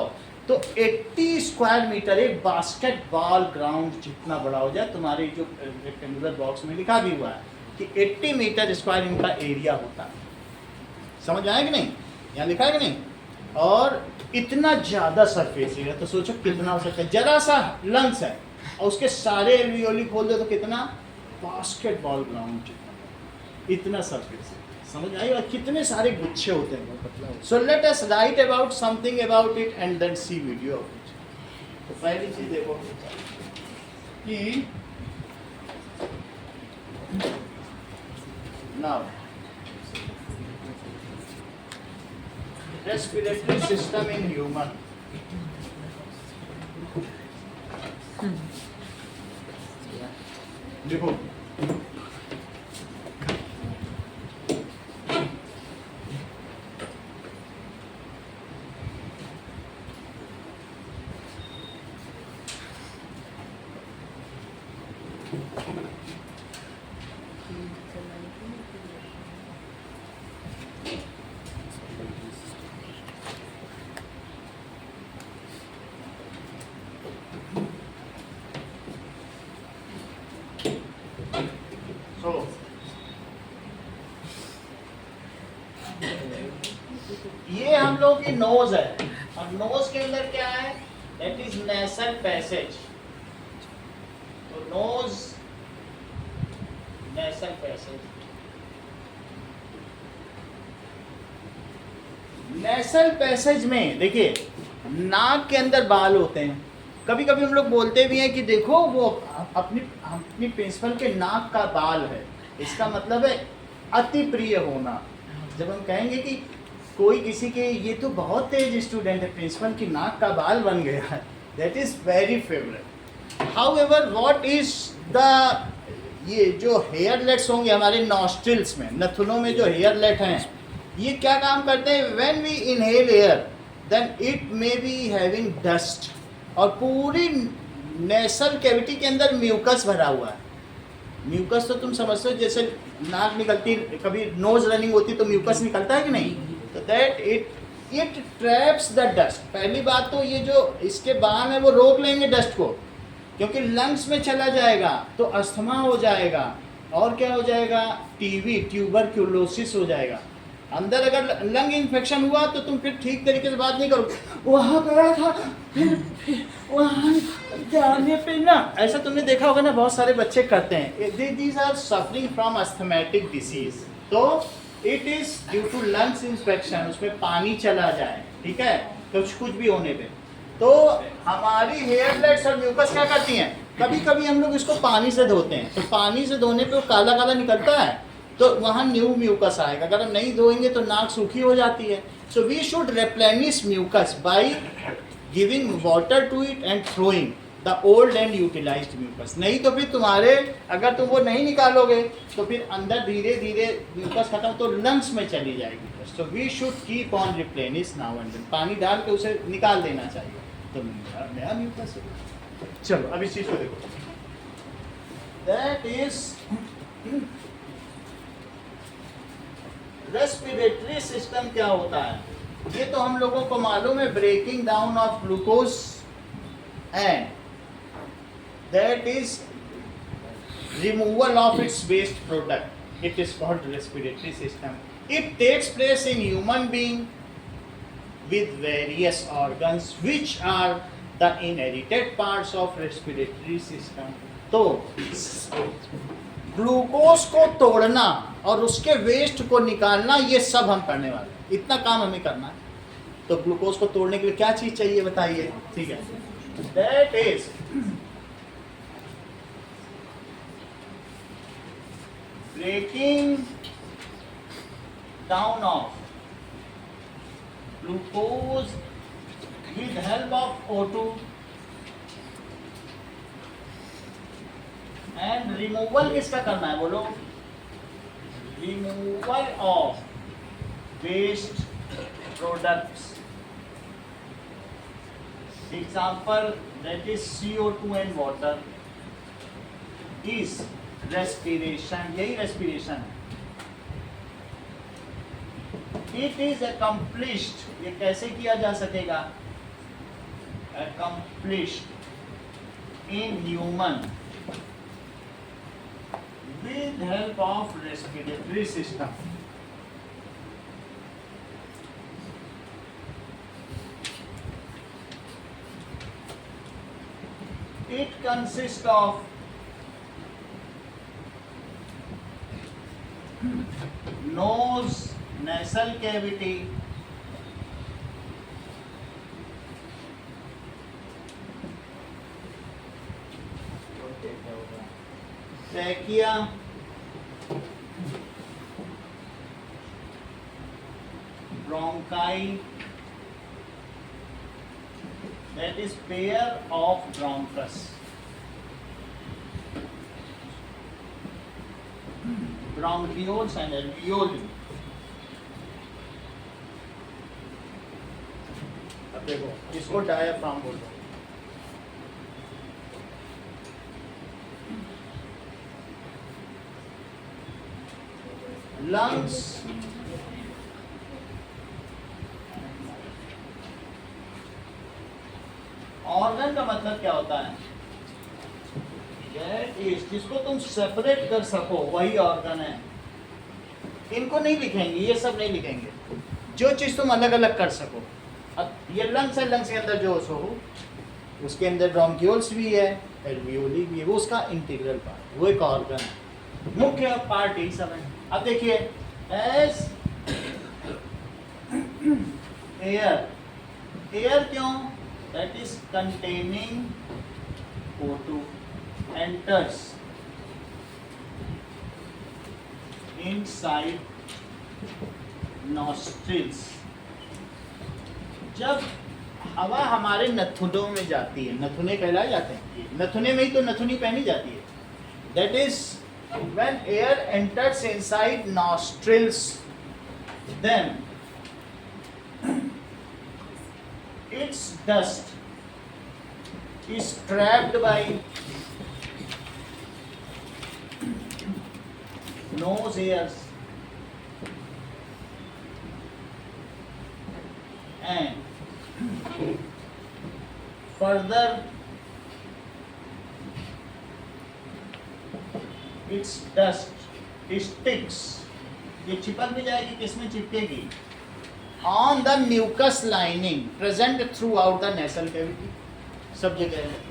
तो 80 स्क्वायर मीटर, एक बास्केटबॉल ग्राउंड जितना बड़ा हो जाए। तुम्हारे जो रेक्टेंगुलर बॉक्स में लिखा भी हुआ है कि 80 मीटर स्क्वायर इनका एरिया होता है। समझ आया कि नहीं? यहाँ लिखा है कि नहीं? और इतना ज़्यादा सरफेस एरिया, तो सोचो कितना हो सकता है। जरा सा लंग्स है और उसके सारे एल्वियोली खोल दो तो कितना? बास्केटबॉल ग्राउंड जितना, इतना सरफेस। समझ आई? और कितने सारे गुच्छे होते हैं। So let us write about something about it and then see video of it. तो पहली चीज देखो कि now respiratory system in human. देखो ये हम लोग की नोज है, और नोज के अंदर क्या है? That is nasal passage. तो nose, nasal passage, nasal passage में देखिए नाक के अंदर बाल होते हैं। कभी कभी हम लोग बोलते भी हैं कि देखो वो अपनी प्रिंसिपल के नाक का बाल है, इसका मतलब है अति प्रिय होना। जब हम कहेंगे कि कोई किसी के ये तो बहुत तेज स्टूडेंट है, प्रिंसिपल की नाक का बाल बन गया है, that is very favourite. However what is the ये जो हेयरलेट्स होंगे हमारे नॉस्ट्रिल्स में, नथुनों में जो हेयरलेट हैं, ये क्या काम करते हैं? When we inhale air then it may be having dust, और पूरी नेसल कैविटी के अंदर म्यूकस भरा हुआ है। म्यूकस तो तुम समझते हो, जैसे नाक निकलती, कभी नोज रनिंग होती तो म्यूकस निकलता है कि नहीं, तो that it traps the dust. पहली बात तो ये जो इसके बाल है वो रोक लेंगे डस्ट को, क्योंकि लंग्स में चला जाएगा तो अस्थमा हो जाएगा, और क्या हो जाएगा? टीबी, ट्यूबरक्यूलोसिस हो जाएगा। अंदर अगर लंग इन्फेक्शन हुआ तो तुम फिर ठीक तरीके से बात नहीं करोगे, वहाँ गया था फिर वहाँ जाने पे ना, ऐसा तुमने देखा होगा ना, बहुत सारे बच्चे करते हैं। These are suffering from asthmatic disease, तो it is due to lungs infection, उसमें पानी चला जाए, ठीक है, कुछ भी होने पे। तो हमारी हेयरलेट्स और म्यूकस क्या करती हैं? कभी कभी हम लोग इसको पानी से धोते हैं, तो पानी से धोने पे वो काला काला निकलता है, तो वहाँ न्यू म्यूकस आएगा। अगर हम नहीं धोएंगे तो नाक सूखी हो जाती है। So we should replenish mucus by giving water to it and throwing the old and utilised mucus. नहीं तो फिर तुम्हारे, अगर तुम वो नहीं निकालोगे तो फिर अंदर धीरे धीरे म्यूकस खत्म तो लंग्स में चली जाएगी। So we should keep on replenish now and then, पानी डाल के उसे निकाल देना चाहिए, तो नया म्यूकस है। चलो अब इस चीज को देखो, दैट इज रेस्पिरेटरी सिस्टम। क्या होता है ये तो हम लोगों को मालूम है, breaking down of glucose and that is removal of its waste product, it is called respiratory system. It takes place in human being with various organs which are the inherited parts of respiratory system। तो ग्लूकोज को तोड़ना और उसके वेस्ट को निकालना, ये सब हम करने वाले हैं, इतना काम हमें करना है। तो ग्लूकोज को तोड़ने के लिए क्या चीज चाहिए बताइए? ठीक है, that is breaking down of glucose with help of O2 and removal किसका करना है बोलो? Removal of waste products। Example that is CO2 and water is respiration। यही respiration है। It is accomplished, ये कैसे किया जा सकेगा? Accomplished in human with help of respiratory system। It consists of nose, nasal cavity, trachea, bronchi, that is pair of bronchus, bronchioles and alveoli। अब देखो इसको डायाफ्राम बोलते हैं। लंग्स, ऑर्गन का मतलब क्या होता है? दैट इज, जिसको तुम सेपरेट कर सको वही ऑर्गन है। इनको नहीं लिखेंगे, ये सब नहीं लिखेंगे, जो चीज तुम अलग अलग कर सको। अब ये लंग्स है, लंग्स के अंदर जो हो उसके अंदर ब्रोंकियोल्स भी है, एल्वियोली भी है, वो उसका इंटीग्रल पार्ट, वो एक ऑर्गन है। मुख्य पार्ट यही सब है। अब देखिए एज एयर क्यों? That is containing O2 enters inside nostrils. जब हवा हमारे नथुनों में जाती है, नथुने कहलाए जाते हैं, नथुने में ही तो नथुनी पहनी जाती है. That is when air enters inside nostrils, then its dust is trapped by nose hairs and further its dust sticks. ये चिपक भी जाएगी, किसमें चिपकेगी? On the mucus lining present throughout the nasal cavity. सब जगह है.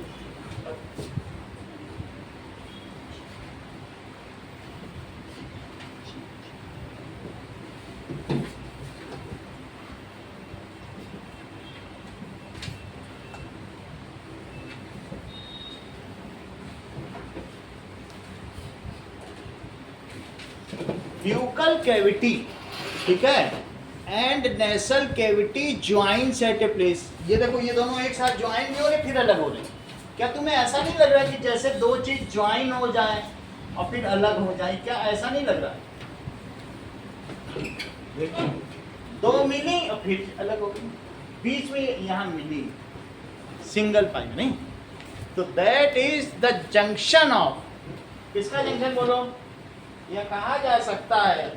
ब्यूकल कैविटी, ठीक है, and nasal cavity joins at a place. ये देखो, ये दोनों एक साथ ज्वाइन नहीं हो रहे, फिर अलग हो रहे. क्या तुम्हें ऐसा नहीं लग रहा कि जैसे दो चीज ज्वाइन हो जाए और फिर अलग हो जाए? क्या ऐसा नहीं लग रहा? देखो, दो मिली और फिर अलग हो गई, बीच में यहाँ मिली, सिंगल पाइप नहीं. तो that is the junction of, किसका जंक्शन बोलो? यह कहा जा सकता है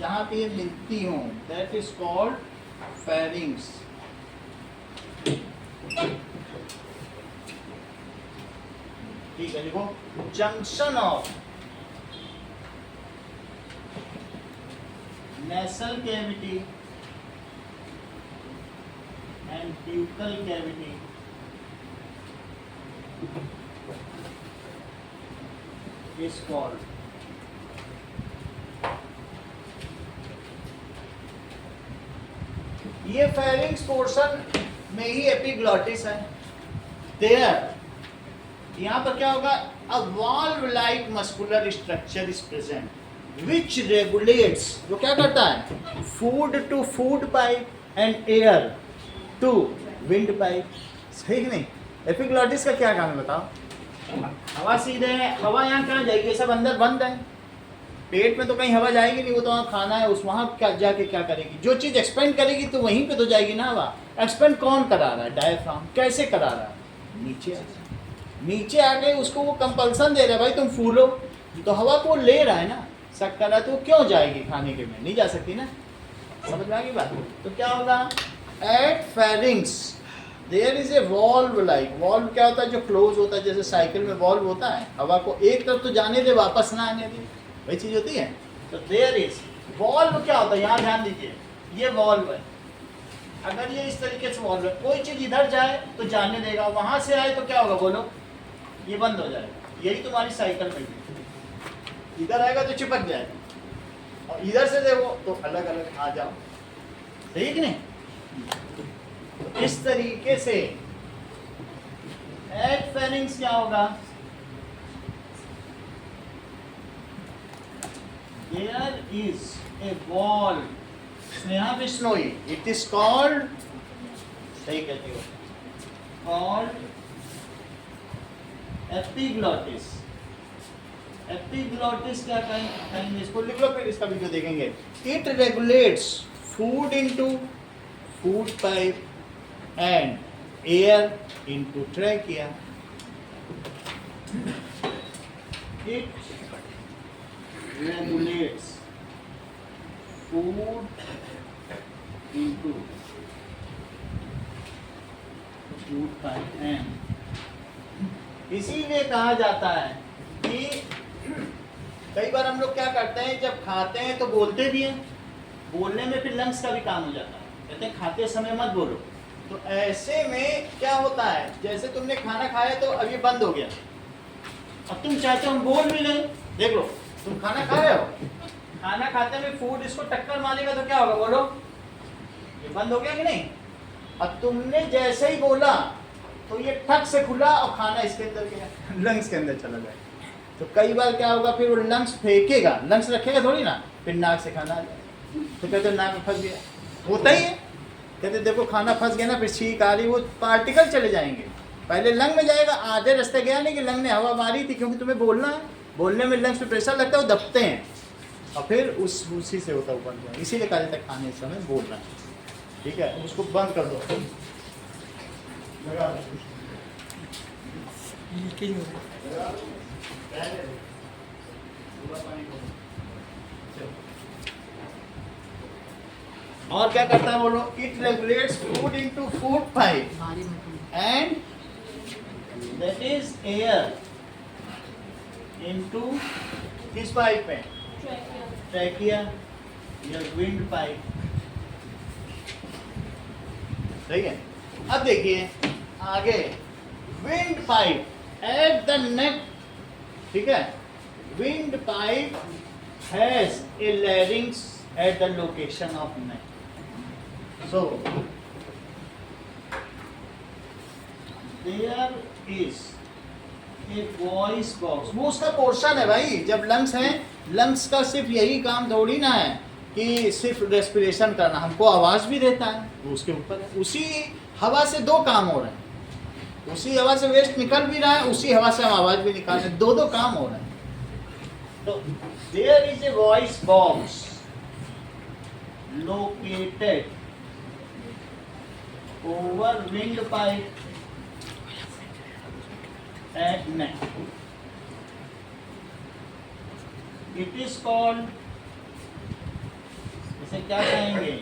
जहां पे ये मिलती हूं, दैट इज कॉल्ड फेरिंग्स. ठीक है, देखो, junction of nasal cavity and buccal cavity is called ये फेरिंग्स पोर्शन में ही एपिग्लॉटिस है. देयर यहाँ पर क्या होगा? A valve like muscular structure is present which regulates, वो क्या करता है? Food to food pipe and air to wind pipe. सही नहीं? एपिग्लॉटिस का क्या काम है बताओ? हवा सीधे है, हवा यहाँ कहाँ जाएगी? ये सब अंदर बंद है, पेट में तो कहीं हवा जाएगी नहीं. वो तो वहाँ खाना है, उस वहाँ क्या जाके क्या करेगी? जो चीज़ एक्सपेंड करेगी तो वहीं पे तो जाएगी ना हवा. एक्सपेंड कौन करा रहा है? डायफ्राम. कैसे करा रहा है? नीचे आके उसको वो कंपल्सन दे रहा है, भाई तुम फूलो. तो हवा को ले रहा है ना, शक कर रहा है, तो क्यों जाएगी खाने के में? नहीं जा सकती ना. समझ में आ गई बात? तो क्या होगा? At pharynx there is a valve like. Valve क्या होता है? जो क्लोज होता है, जैसे साइकिल में वॉल्व होता है, हवा को एक तरफ तो जाने दे, वापस ना आने दे, वही चीज होती है. तो देयर इज वॉल्व क्या होता है? यहाँ ध्यान दीजिए, ये वॉल्व है. अगर ये इस तरीके से वॉल्व है, कोई चीज इधर जाए तो जाने देगा, वहां से आए तो क्या होगा बोलो? ये बंद हो जाएगा. यही तुम्हारी साइकिल में भी, इधर आएगा तो चिपक जाएगा, और इधर से देखो तो अलग अलग आ जाओ. सही कि नहीं? तो इस तरीके से एट फेरिंग्स क्या होगा? There is a wall. Sneha Bishnoi, it is called, सही कहती हो, called epiglottis. Epiglottis क्या कहेंगे इसको? लिख लो, फिर इसका वीडियो देखेंगे. It regulates food into food pipe and air into trachea. It regulates food into food pipe and इसीलिए कहा जाता है कि कई बार हम लोग क्या करते हैं, जब खाते हैं तो बोलते भी हैं, बोलने में फिर लंग्स का भी काम हो जाता है. कहते हैं खाते समय मत बोलो. तो ऐसे में क्या होता है, जैसे तुमने खाना खाया तो अब ये बंद हो गया, अब तुम चाहते हो हम बोल भी लें. देख लो, तुम खाना खा रहे हो, खाना खाते में फूड इसको टक्कर मारेगा तो क्या होगा बोलो, ये बंद हो गया कि नहीं। अब तुमने जैसे ही बोला तो ये ठक से खुला और खाना इसके अंदर गया, लंग्स के अंदर चला गया। तो कई बार क्या होगा, फिर वो लंग्स फेंकेगा, लंग्स रखेगा थोड़ी ना, फिर नाक से खाना आ जाएगा, तो कहते नाक में फंस गया, होता ही है। कहते देखो खाना फंस गया ना, फिर छींक आ रही, वो पार्टिकल चले जाएंगे, पहले लंग में जाएगा, आधे रास्ते गया नहीं कि लंग ने हवा मारी थी, क्योंकि तुम्हें बोलना है, बोलने में लंग्स पे प्रेशर लगता है, वो दबते हैं और फिर उसी से होता है ऊपर जाए, इसीलिए कहा जाता है खाने समय बोलना है। ठीक है, उसको बंद कर दो। और क्या करता है बोलो, it regulates food into food pipe भारी में and that is air into किस पाइप में, ट्रैकिया या विंड पाइप। सही है। अब देखिए आगे, wind pipe at the neck, ठीक है, wind pipe has a larynx at the location of neck. So there is a voice box, वो उसका पोर्शन है भाई। जब लंग्स हैं, लंग्स का सिर्फ यही काम थोड़ी ना है कि सिर्फ रेस्पिरेशन करना, हमको आवाज़ भी देता है, वो उसके ऊपर है। उसी हवा से दो काम हो रहे हैं, उसी हवा से वेस्ट निकल भी रहा है, उसी हवा से हम आवाज़ भी निकाल रहे हैं, दो काम हो रहे हैं। तो there is a voice box located over wind pipe at neck. It is called, इसे क्या कहेंगे,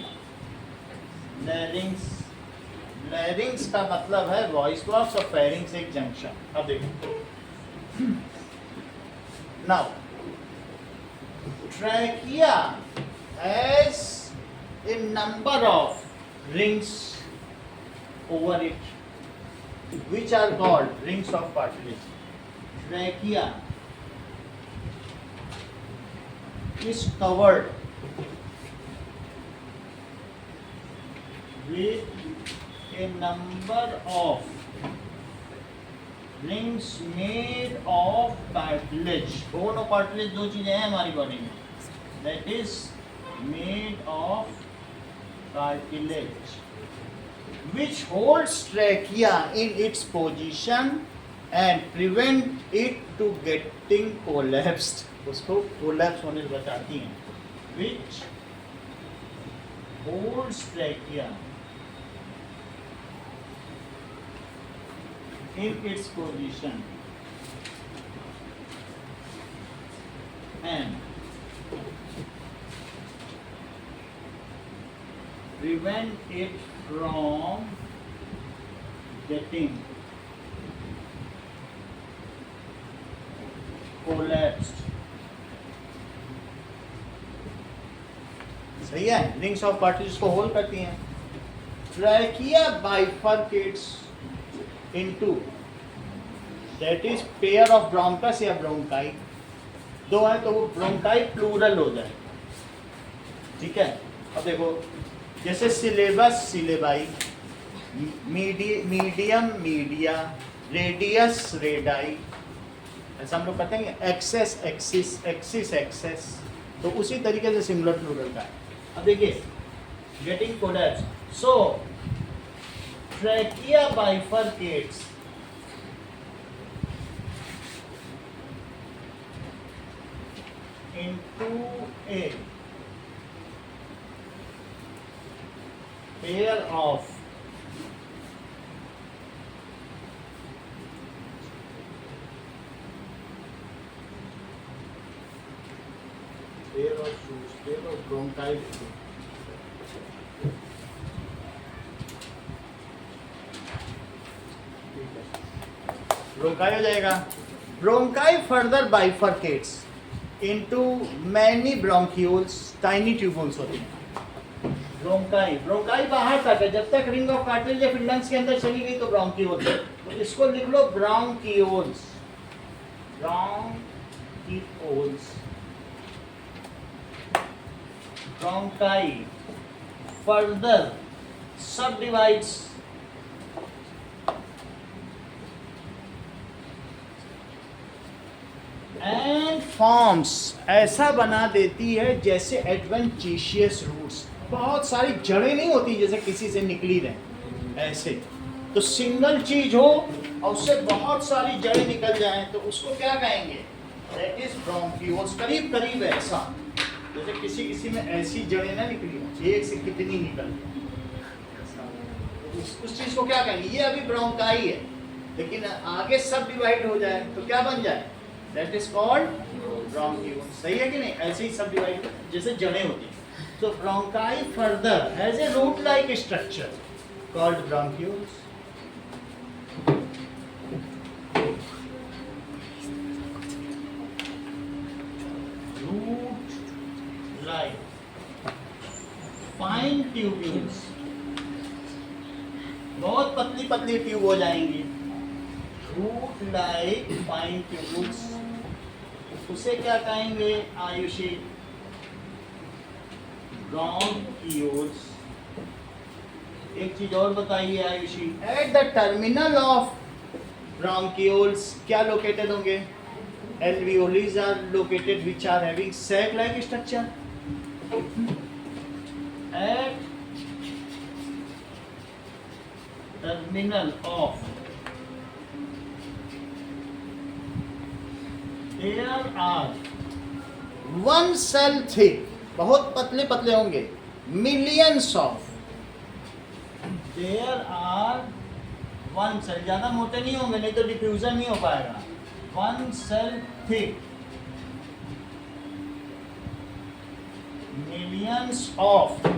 लैरिंग्स। लैरिंग्स का मतलब है वॉइस बॉक्स और फेरिंग्स एक जंक्शन। अब देखो now, trachea has a number of rings over it which are called rings of cartilage. Trachea is covered with a number of rings made of cartilage. Bone और cartilage दो चीजें हैं हमारी बॉडी में, that is made of cartilage, which holds trachea in its position and prevent it to getting collapsed. उसको collapse होने से बचाती हैं। Which holds trachea in its position and prevent it from getting collapsed. सही है, रिंग्स ऑफ कार्टिलेज को होल्ड करती हैं। Trachea bifurcates into, that is pair of bronchus या ब्रोंकाई। दो है तो वो ब्रोंकाई प्लूरल हो जाए। ठीक है, अब देखो जैसे syllabus syllabi, medium media, radius radii, ऐसा हम लोग कहते हैं। एक्सेस एक्सिस, एक्सिस एक्सेस, तो उसी तरीके से सिंगुलर प्लूरल का है। अब देखिए getting collapse, so trachea बाइफरकेट्स into a pair of shoes, pair of bronchi। Bronchi हो जाएगा। Bronchi further बाइफरकेट्स into many bronchioles, tiny tubules होते हैं। ब्रोंकाई, ब्रोंकाई बाहर तक है, जब तक रिंग ऑफ कार्टिलेज या फिर लंग्स के अंदर चली गई तो ब्रोंकियोल्स है। तो इसको लिख लो ब्रोंकियोल्स, ब्रोंकियोल्स। ब्रोंकाई फर्दर सब डिवाइड्स एंड फॉर्म्स, ऐसा बना देती है जैसे एडवेंटिशियस रूट्स, बहुत सारी जड़ें नहीं होती जैसे किसी से निकली रहे ऐसे, तो सिंगल चीज हो और उससे बहुत सारी जड़ें निकल जाएं तो उसको क्या कहेंगे, दैट इज ब्रोंकियोल्स। करीब करीब ऐसा, जैसे किसी किसी में ऐसी जड़ें ना निकली हो, एक से कितनी निकल, उस चीज को क्या कहेंगे, ये अभी ब्रोंकाई है लेकिन आगे सब डिवाइड हो जाए तो क्या बन जाए, दैट इज कॉल्ड ब्रोंकियोल। सही है कि नहीं, ऐसे ही सब डिवाइड जैसे जड़ें होती हैं। So bronchi further has a root-like structure called bronchioles. Root-like fine tubules, बहुत पतली पतली ट्यूब हो जाएंगी, root-like fine tubules, उसे क्या कहेंगे आयुषी, ब्रोंकियोल्स। एक चीज और बताइए Ayushi, at the terminal of bronchioles क्या लोकेटेड होंगे, alveoles are located which are having sac like structure at terminal of, there are one cell thick, बहुत पतले पतले होंगे, millions of, there are one cell, ज्यादा मोटे नहीं होंगे नहीं तो डिफ्यूजन नहीं हो पाएगा, one cell thick, millions of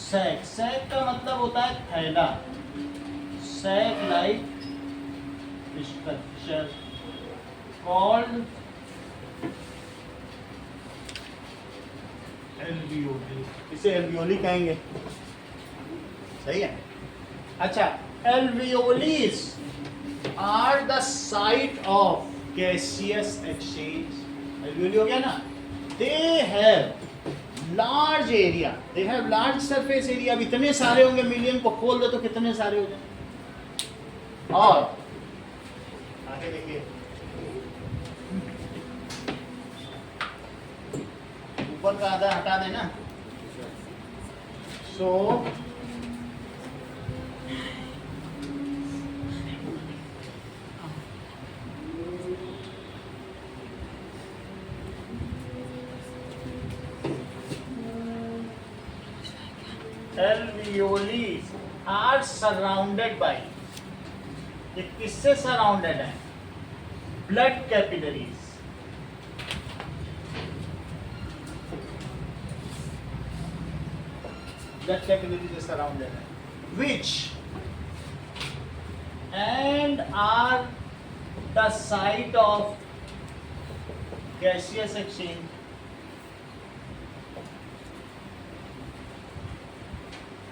sac, sac का मतलब होता है थैला, sac like structure called alveoli, इसे एल्वियोली कहेंगे। सही है। अच्छा, alveolis are the site of gaseous exchange, alveoli हो गया ना, they have large area, they have large surface area, अब इतने सारे होंगे, मिलियन को खोल दो तो कितने सारे हो जाए। और आगे देखिए, ऊपर का आधा हटा देना, सो alveoles are surrounded by, ये किससे सराउंडेड है, blood capillaries, blood capillaries are surrounded, which and are the site of gaseous exchange,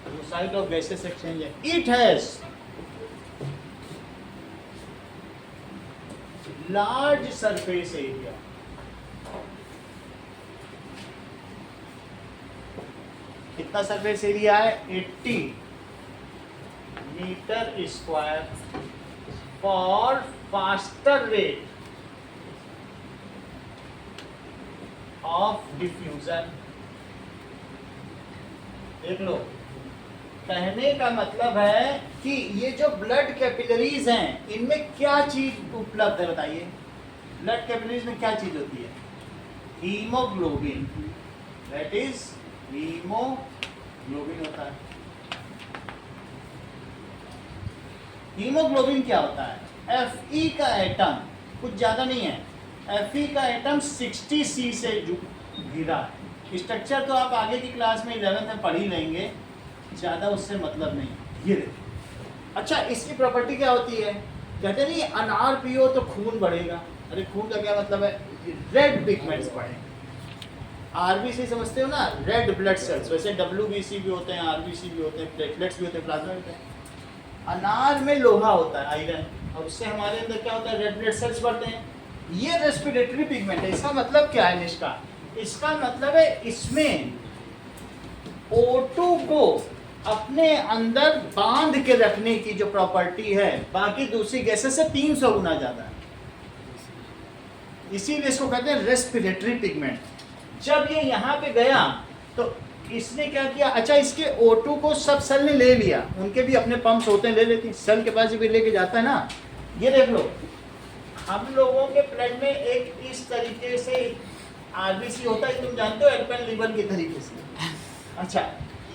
the site of gaseous exchange है, it has large surface area, कितना सरफेस एरिया है, 80 metre square, for faster rate of diffusion. देख लो, कहने का मतलब है कि ये जो ब्लड कैपिलरीज हैं इनमें क्या चीज उपलब्ध है, बताइए, ब्लड कैपिलरीज में क्या चीज होती है, हीमोग्लोबिन, दैट इज हीमोग्लोबिन होता है। हीमोग्लोबिन क्या होता है, Fe का एटम कुछ ज्यादा नहीं है, Fe का एटम 60 C से घिरा है। स्ट्रक्चर तो आप आगे की क्लास में 11th में पढ़ ही लेंगे, ज्यादा उससे मतलब नहीं। ये देखो, अच्छा इसकी प्रॉपर्टी क्या होती है, कहते नहीं अनार पियो तो खून बढ़ेगा, अरे खून का क्या मतलब है, रेड पिगमेंट्स बढ़ेंगे। आरबीसी समझते हो ना, रेड ब्लड सेल्स, वैसे डब्ल्यूबीसी भी होते हैं, आरबीसी भी होते हैं, प्लेटलेट्स भी होते हैं, प्लाज्मा होते हैं। अनार में लोहा होता है, आयरन, और उससे हमारे अंदर क्या होता है, रेड ब्लड सेल्स बढ़ते हैं। ये रेस्पिरेटरी पिगमेंट है। इसका मतलब क्या है निष्का? इसका मतलब है इसमें O2 को अपने अंदर बांध के रखने की जो प्रॉपर्टी है बाकी दूसरी गैसेस से 300 गुना ज्यादा है। इसीलिए इसको कहते हैं रेस्पिरेटरी पिगमेंट। जब ये यहाँ पे गया तो इसने क्या किया, अच्छा इसके O2 को सब सेल ने ले लिया, उनके भी अपने पंप्स होते हैं, ले लेती सेल के पास भी लेके जाता है ना। ये देख लो, हम लोगों के ब्लड में एक इस तरीके से आरबीसी होता है, तुम जानते हो, एल्पेन लीवर के तरीके से। अच्छा,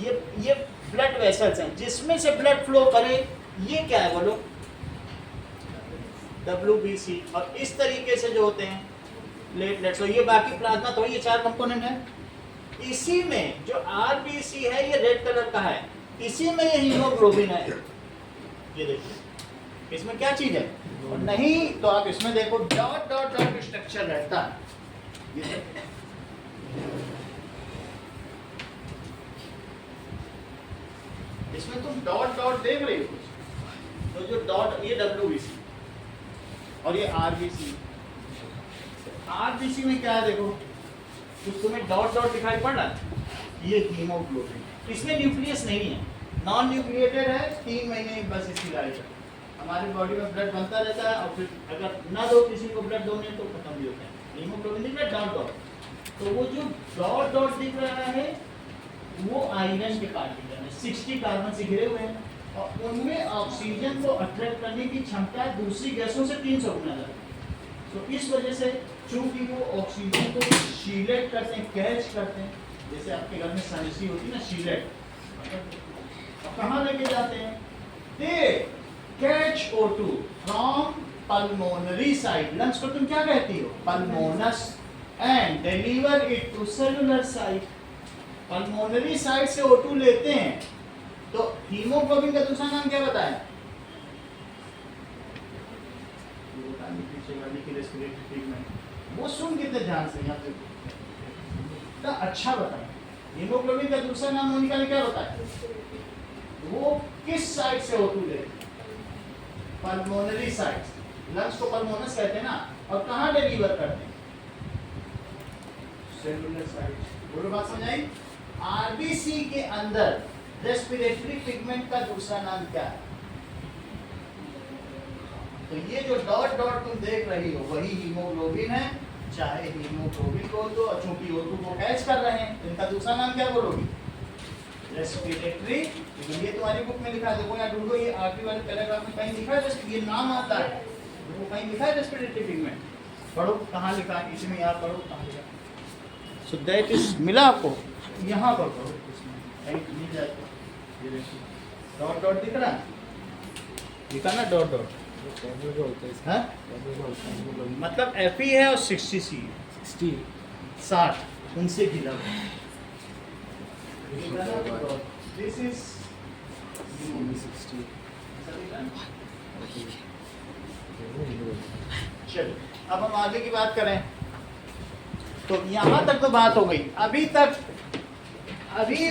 ये ब्लड वेसल्स हैं जिसमें से ब्लड फ्लो करे। ये क्या है बोलो? WBC। और इस तरीके से जो होते हैं प्लेटलेट्स, और ये बाकी प्लाज्मा, तो ये 4 कंपोनेंट है। इसी में जो RBC है ये रेड कलर का है, इसी में ये हीमोग्लोबिन है। ये देखिए इसमें क्या चीज है, और नहीं तो आप इसमें देखो डॉट डॉट डॉट स्ट्रक्चर रहता है। ये देखिए, इसमें तुम डॉट डॉट देख रहे हो, तो जो डॉट ये WBC और ये RBC। RBC में क्या है देखो, कुछ तुम्हें डॉट डॉट दिखाई पड़ रहा है, ये हीमोग्लोबिन। इसमें न्यूक्लियस नहीं है, नॉन न्यूक्लिएटेड है, 3 महीने बस इसकी लाइफ है। हमारी बॉडी में ब्लड बनता रहता है, और फिर अगर ना दो किसी को ब्लड डोनेट तो खत्म भी होता है। हीमोग्लोबिन दिख रहा है डॉट डॉट, तो वो जो डॉट डॉट दिख रहा है वो आयरन के पार्टिकल है, 60 कार्बन से घिरे हुए हैं, और उनमें ऑक्सीजन को अट्रैक्ट करने की क्षमता दूसरी गैसों से 300 गुना ज्यादा। तो इस वजह से चूंकि वो ऑक्सीजन को शीलेट करते हैं, कैच करते हैं, जैसे आपके घर में साइंसी होती है ना शीलेट, और कहाँ लेके जाते हैं? They catch O2 from pulmonary side, lungs को तुम क्या कहती हो? पल्मोनस, and deliver it to cellular side. Pulmonary side से O2 लेते हैं, तो हीमोग्लोबिन का दूसरा नाम क्या बताया? वो सुन कितने ध्यान से, यहाँ पे अच्छा बताया। हीमोग्लोबिन का दूसरा नाम मोनिका ने क्या बताया? वो किस साइड से O2 लेते हैं? Pulmonary side. लंग्स को पल्मोनस कहते हैं ना, और कहाँ डिलीवर करते हैं? Cellular side. बोलो, बात समझ आई? RBC के अंदर रेस्पिरेटरी पिगमेंट का दूसरा नाम क्या है? तो ये जो डॉट डॉट तुम देख रही हो वही हीमोग्लोबिन है, चाहे हीमोग्लोबिन बोल दो, और चूंकि O2 को कैच कर रहे हैं, इनका दूसरा नाम क्या बोलोगी? रेस्पिरेटरी। ये तुम्हारी बुक में लिखा है, देखो यहाँ ढूंढो, ये आखिरी वाले पैराग्राफ में कहीं लिखा है, ये नाम आता है, देखो कहीं लिखा है रेस्पिरेटरी पिगमेंट। पढ़ो कहाँ लिखा है, इसमें यहाँ पढ़ो कहाँ लिखा है। सो दैट इज, मिला आपको? यहाँ पर पढ़ो, इसमें कहीं मिल जाए तो। ये देखो डॉट डॉट दिख रहा है, लिखा ना डॉट डॉट, हाँ? मतलब Fe है और 60C, 60 उनसे घिरा हुआ। This is 60। चलो अब हम आगे की बात करें, तो यहाँ तक तो बात हो गई। अभी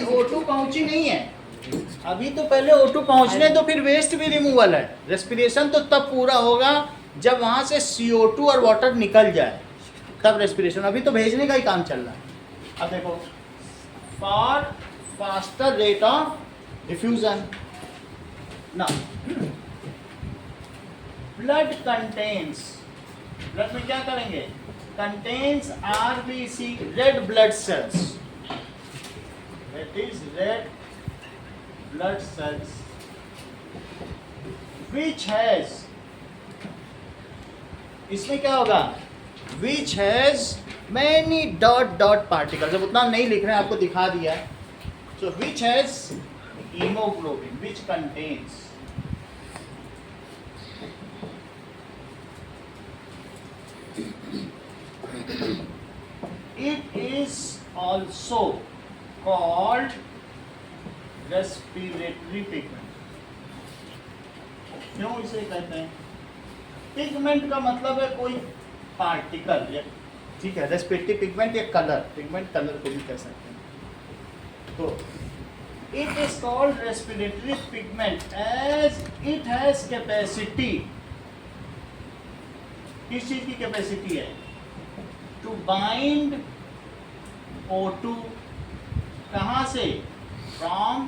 O2 पहुंची नहीं है, अभी तो पहले O2 पहुंचने तो फिर वेस्ट भी रिमूवल है। रेस्पिरेशन तो तब पूरा होगा जब वहां से CO2 और वाटर निकल जाए, तब रेस्पिरेशन। अभी तो भेजने का ही काम चल रहा है। अब देखो, for faster rate of diffusion ना, ब्लड कंटेन्स, ब्लड में क्या करेंगे? Contains RBC, red blood cells, that is red blood cells, which has, इसमें क्या होगा? which has many dot dot particles। अब उतना नहीं लिख रहे हैं, आपको दिखा दिया है। so which has hemoglobin, which contains it is also called respiratory pigment। क्यों इसे कहते हैं? पिगमेंट का मतलब है कोई पार्टिकल, या ठीक है, रेस्पिरेटरी पिगमेंट या कलर, पिगमेंट कलर को भी कह सकते हैं। तो it is called respiratory pigment as it has capacity किस चीज की कैपेसिटी है? टू बाइंड O2 कहाँ से? From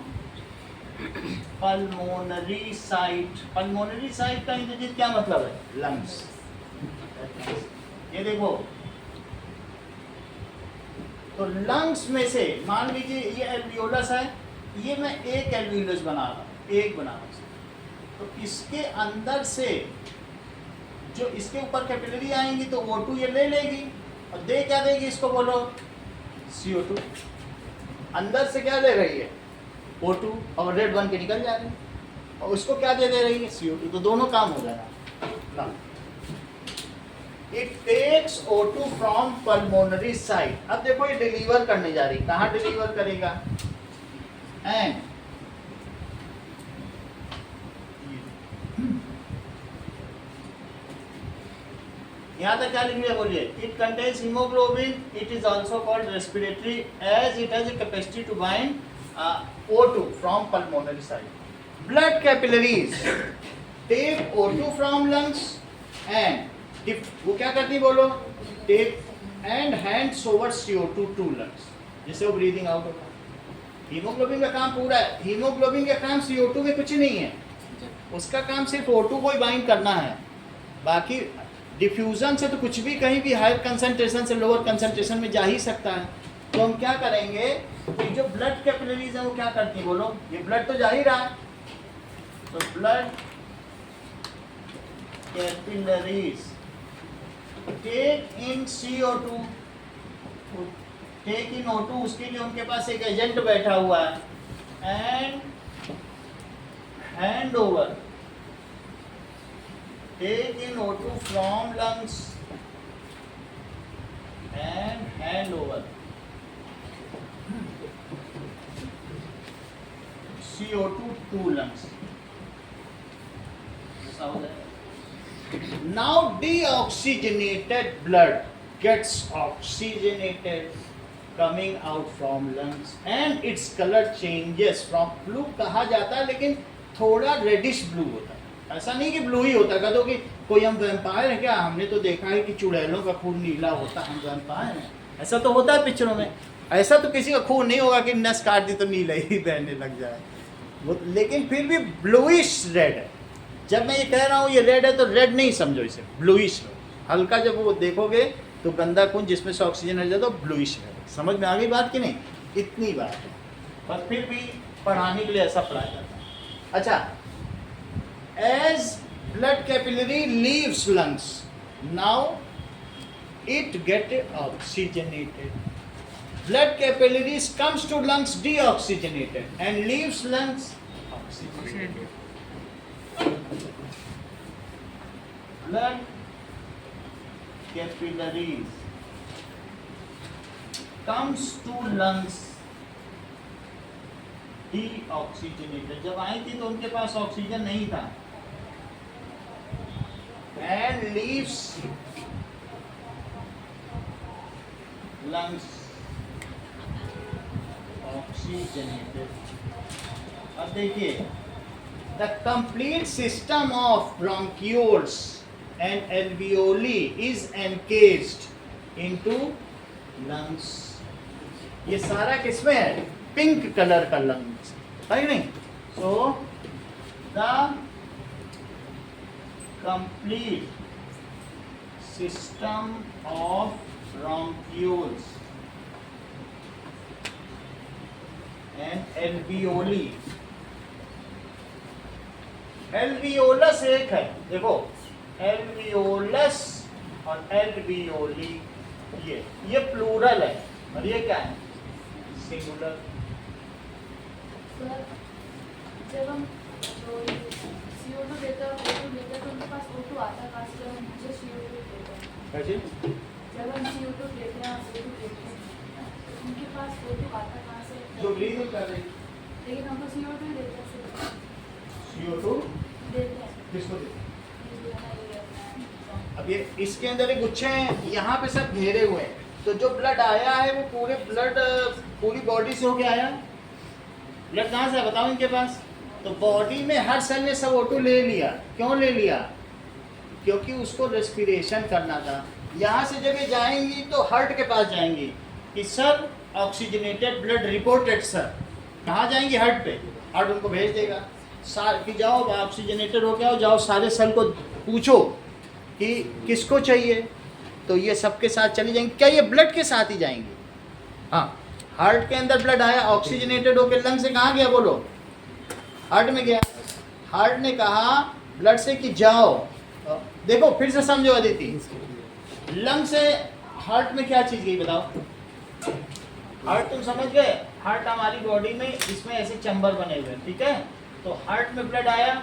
pulmonary site. Pulmonary site का इंग्लिश क्या मतलब है? लंग्स। ये देखो, तो लंग्स में से मान लीजिए ये एल्वियोलस है, ये मैं एक एल्वियोलस बना रहा हूँ, एक बना रहा हूँ, तो इसके अंदर से जो इसके ऊपर कैपिलरी आएंगी तो O2 ये ले लेगी और दे क्या देगी इसको? बोलो CO2। अंदर से क्या ले रही है? O2, और रेड बन के निकल जा रही है, और उसको क्या दे रही है? CO2। तो दोनों काम हो जाएगा। It takes O2 from pulmonary site. अब देखो ये डिलीवर करने जा रही, कहाँ डिलीवर करेगा? एंड यहाँ तक क्या लिख लिया बोलिए? It contains haemoglobin, it is also called respiratory as it has a capacity to bind O2 from pulmonary site. Blood capillaries take O2 from lungs and वो क्या करती बोलो? Take and hands over CO2 to lungs, जिससे वो ब्रीदिंग आउट होता है। हीमोग्लोबिन का काम पूरा है, हीमोग्लोबिन का काम CO2 में कुछ नहीं है, उसका काम सिर्फ O2 को ही बाइंड करना है। बाकी डिफ्यूजन से तो कुछ भी कहीं भी हायर कंसंट्रेशन से लोअर कंसंट्रेशन में जा ही सकता है। तो हम क्या करेंगे कि जो ब्लड कैपिलरीज है वो क्या करती है बोलो? ये ब्लड तो जा ही रहा है, तो ब्लड कैपिलरीज टेक इन CO2, टेक इन O2, उसके लिए उनके पास एक एजेंट बैठा हुआ है, and hand over, take in O2 from lungs and hand over CO2 to lungs. Now deoxygenated blood gets oxygenated coming out from lungs and its color changes from blue कहा जाता है, लेकिन थोड़ा रेडिश ब्लू होता है। ऐसा नहीं कि ब्लू ही होता। कह दो कि कोई हम वैम्पायर है क्या? हमने तो देखा है कि चुड़ैलों का खून नीला होता है, हम वैम्पायर हैं। ऐसा तो होता है पिक्चरों में, ऐसा तो किसी का खून नहीं होगा कि नस काट दी तो नीला ही बहने लग जाए वो, लेकिन फिर भी ब्लूइश रेड है। जब मैं ये कह रहा हूँ ये रेड है तो रेड नहीं समझो इसे, ब्लूइश हल्का, जब वो देखोगे तो गंदा खून जिसमें से ऑक्सीजन हट जाता है तो ब्लूइश रेड। समझ में आ गई बात कि नहीं? इतनी बात है, बस फिर भी पढ़ाने के लिए ऐसा पढ़ाया जाता है। अच्छा, as blood capillary leaves lungs, now it get oxygenated. Blood capillaries comes to lungs deoxygenated and leaves lungs oxygenated. Blood capillaries comes to lungs deoxygenated. जब आई थी तो उनके पास ऑक्सीजन नहीं था, and leaves lungs oxygenated. अब देखिए, the complete system of bronchioles and alveoli is encased into lungs. ये सारा किसमें है? पिंक कलर का लंग्स है नहीं? So the complete system of bronchioles and alveoli. alveolus एक है, देखो alveolus और alveoli, ये प्लूरल है और ये क्या है? सिंगुलर। सर, जब हम CO2 देते हैं तो उनके पास O2 आता है, पास जब हम मुझे CO2 देते हैं, कैसे? जब हम CO2 देते हैं O2 देते हैं तो उनके पास O2 आता है कहाँ से? जो ब्रीदिंग कर रही, लेकिन हम तो CO2 ही देते हैं सिर्फ। CO2 देते हैं। किसको देते? ये जो है ना, ये अपना अब ये इसके अंदर एक गुच्छे हैं, यहाँ पे सब घेरे हुए हैं, तो जो ब्लड आया है वो पूरे ब्लड पूरी बॉडी से होके आया। ब्लड कहाँ से है बताओ इनके पास? तो बॉडी में हर सेल ने सब O2 ले लिया। क्यों ले लिया? क्योंकि उसको रेस्पिरेशन करना था। यहाँ से जब ये जाएंगी तो हार्ट के पास जाएंगी कि sir oxygenated blood reported sir. कहाँ जाएंगी? हार्ट पे। हार्ट उनको भेज देगा कि जाओ ऑक्सीजनेटेड हो गया हो, जाओ सारे सेल को पूछो कि किसको चाहिए, तो ये सबके साथ चली जाएंगी। क्या ये ब्लड के साथ ही जाएंगी? हाँ, हार्ट के अंदर ब्लड आया, ऑक्सीजनेटेड होकर लंग से कहाँ गया बोलो? हार्ट में गया। हार्ट ने कहा ब्लड से कि जाओ, देखो फिर से समझो अदिति, लंग से हार्ट में क्या चीज गई बताओ? हार्ट तुम समझ गए? हार्ट हमारी बॉडी में इसमें ऐसे चैम्बर बने हुए हैं, ठीक है? तो हार्ट में ब्लड आया,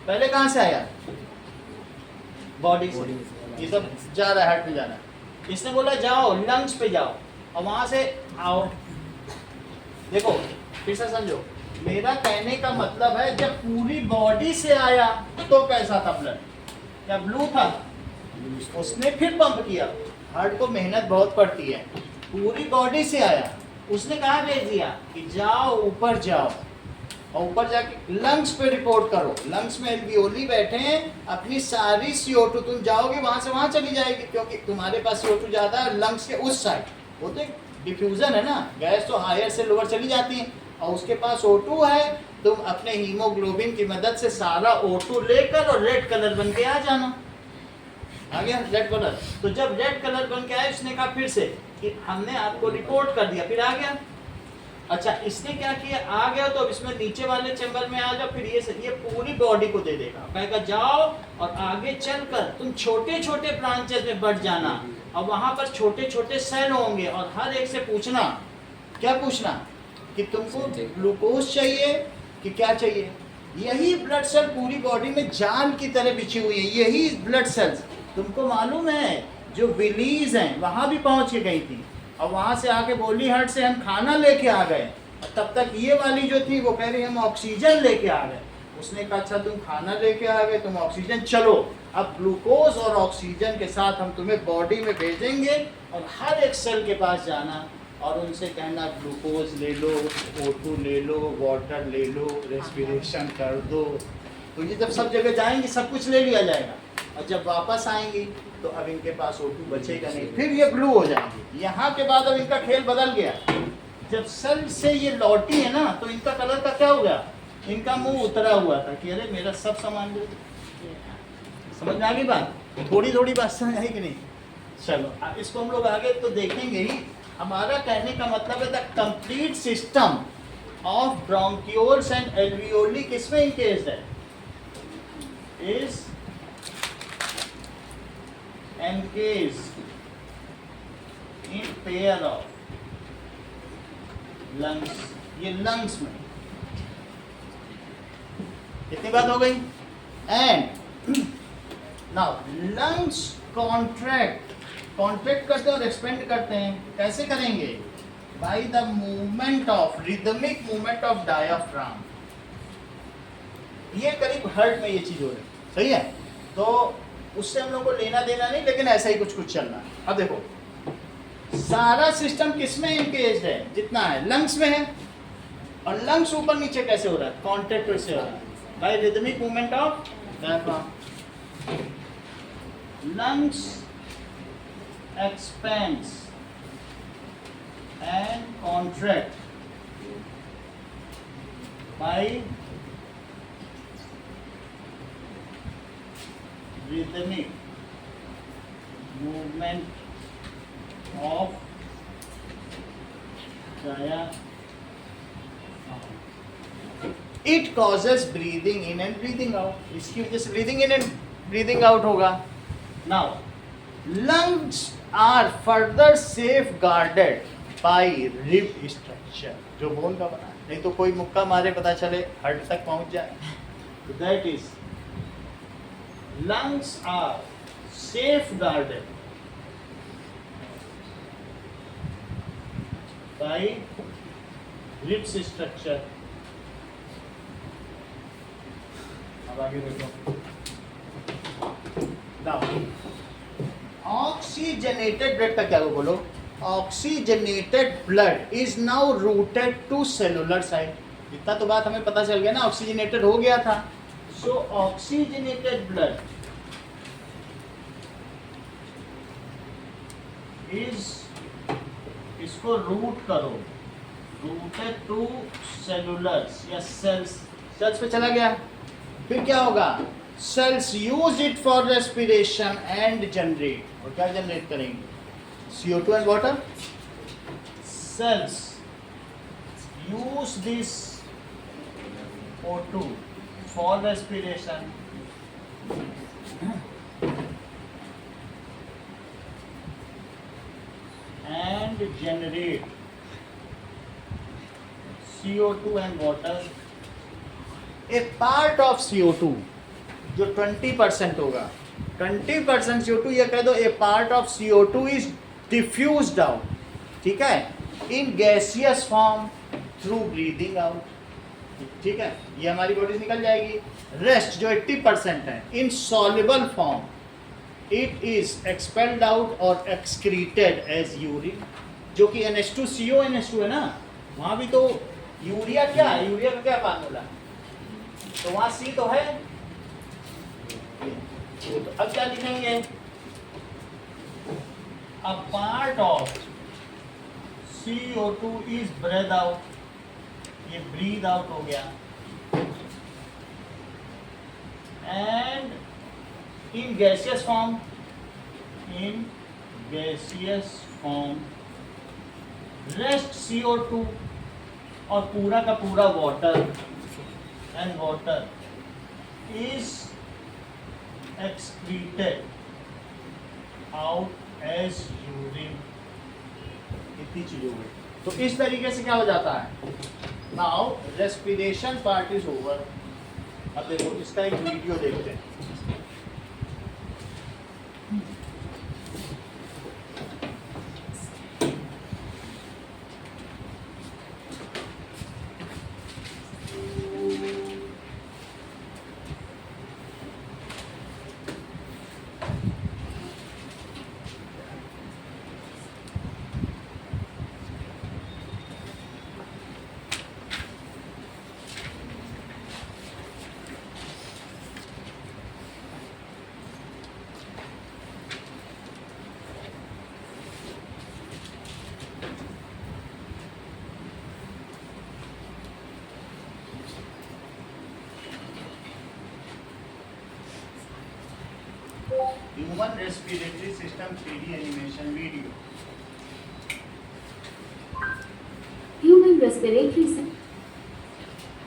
पहले कहाँ से आया? बॉडी से। ये सब जा रहा है, हार्ट में जा रहा है। इसने बोला जाओ लंग्स पे जाओ और वहां से आओ। देखो फिर से समझो, मेरा कहने का मतलब है जब पूरी बॉडी से आया तो कैसा था ब्लड? क्या ब्लू था? उसने फिर पंप किया। हार्ट को मेहनत बहुत पड़ती है। पूरी बॉडी से आया, उसने कहाँ भेज दिया कि जाओ ऊपर जाओ और ऊपर जाके लंग्स पे रिपोर्ट करो। लंग्स में एल्वियोली बैठे हैं, अपनी सारी CO2 तुम जाओगे वहां से वहां चली जाएगी, क्योंकि तुम्हारे पास CO2 ज्यादा है लंग्स के उस साइड। वो तो एक डिफ्यूजन है ना, गैस तो हायर से लोअर चली जाती है और उसके पास O2 है। तुम अपने हीमोग्लोबिन की मदद से सारा O2 लेकर और रेड कलर बन के आ जाना। आ गया रेड कलर। तो जब रेड कलर बन के आया, उसने कहा फिर से कि हमने आपको रिपोर्ट कर दिया, फिर आ गया। अच्छा, इसने क्या किया? आ गया तो अब इसमें नीचे वाले चैम्बर में आ जाओ, फिर ये पूरी बॉडी को दे देगा, कहेगा जाओ और आगे चलकर तुम छोटे छोटे ब्रांचेस में बढ़ जाना और वहां पर छोटे छोटे सेल होंगे और हर एक से पूछना, क्या पूछना कि तुमको ग्लूकोज चाहिए कि क्या चाहिए। यही ब्लड सेल पूरी बॉडी में जान की तरह बिछी हुई है। यही ब्लड सेल्स तुमको मालूम है जो विलीज हैं वहां भी पहुंच के गई थी और वहां से आके बोली हार्ट से हम खाना लेके आ गए। तब तक ये वाली जो थी वो कह रही हम ऑक्सीजन लेके आ गए। उसने कहा अच्छा तुम खाना लेके आ गए, तुम ऑक्सीजन, चलो अब ग्लूकोज और ऑक्सीजन के साथ हम तुम्हें बॉडी में भेजेंगे और हर एक सेल के पास जाना और उनसे कहना ग्लूकोज ले लो, O2 ले लो, वाटर ले लो, रेस्पिरेशन कर दो। तो ये जब सब जगह जाएंगी सब कुछ ले लिया जाएगा और जब वापस आएंगी तो अब इनके पास O2 बचेगा नहीं, फिर ये ब्लू हो जाएंगे। यहाँ के बाद अब इनका खेल बदल गया। जब सेल से ये लौटी है ना तो इनका कलर का क्या हो गया? इनका मुंह उतरा हुआ था कि अरे मेरा सब सामान समझ में आ गई बात? थोड़ी थोड़ी बात समझ आई कि नहीं? चलो इसको हम लोग आगे तो देखेंगे ही। हमारा कहने का मतलब है the complete system of bronchioles and alveoli किसमें इंकेस्ड है? Is encased in pair of lungs। ये lungs में कितनी बात हो गई? एंड नाउ lungs contract करते हैं और एक्सपेंड करते हैं। कैसे करेंगे? By the movement of rhythmic movement of diaphragm. ये करीब हार्ट में ये चीज हो रही, सही है? तो उससे हम लोग को लेना देना नहीं, लेकिन ऐसा ही कुछ कुछ चलना है। अब देखो सारा सिस्टम किसमें इंगेज्ड है? जितना है लंग्स में है। और लंग्स ऊपर नीचे कैसे हो रहा है? कॉन्ट्रैक्ट से हो रहा है by rhythmic movement of diaphragm. Lungs expands and contract by rhythmic movement of diaphragm. It causes breathing in and breathing out. इसकी वजह से breathing in and breathing out होगा। Now, lungs are further safeguarded by rib structure, जो बोन का बना, नहीं तो कोई मुक्का मारे पता चले हार्ट तक पहुंच जाए। तो that is lungs are safeguarded by ribs structure। अब आगे देखो। Now, oxygenated blood का क्या हो बोलो? Oxygenated blood is now routed to cellular side। इतना तो बात हमें पता चल गया ना, ऑक्सीजनेटेड हो गया था। So oxygenated blood इज, इसको रूट करो, रूटेड टू सेलुलर्स या सेल्स, सेल्स पे चला गया, फिर क्या होगा, cells use it for respiration and generate, और क्या जनरेट करेंगे, CO2 and water. Cells use this O2 for respiration and generate CO2 and water. A part of CO2 जो 20% होगा, 20% CO2 ये कह दो, a part of CO2 is diffused out, ठीक है, in gaseous form through breathing out, ठीक है, ये हमारी बॉडी से निकल जाएगी. रेस्ट जो 80% है, in soluble form it is expelled out or excreted as urine, जो कि NH2CO NH2 है ना, वहाँ भी तो यूरिया क्या है, यूरिया का क्या फार्मूला, तो वहाँ C तो है, तो अब क्या लिखेंगे, a part of CO2 is breathed out, ये breathe out हो गया, and in gaseous form rest CO2 और पूरा का पूरा water and water is excreted out as urine. इतनी चीज हो गई. तो इस तरीके से क्या हो जाता है, now respiration part is over. अब देखो इसका एक वीडियो देखते हैं. Human respiratory system 3D animation video. Human respiratory system.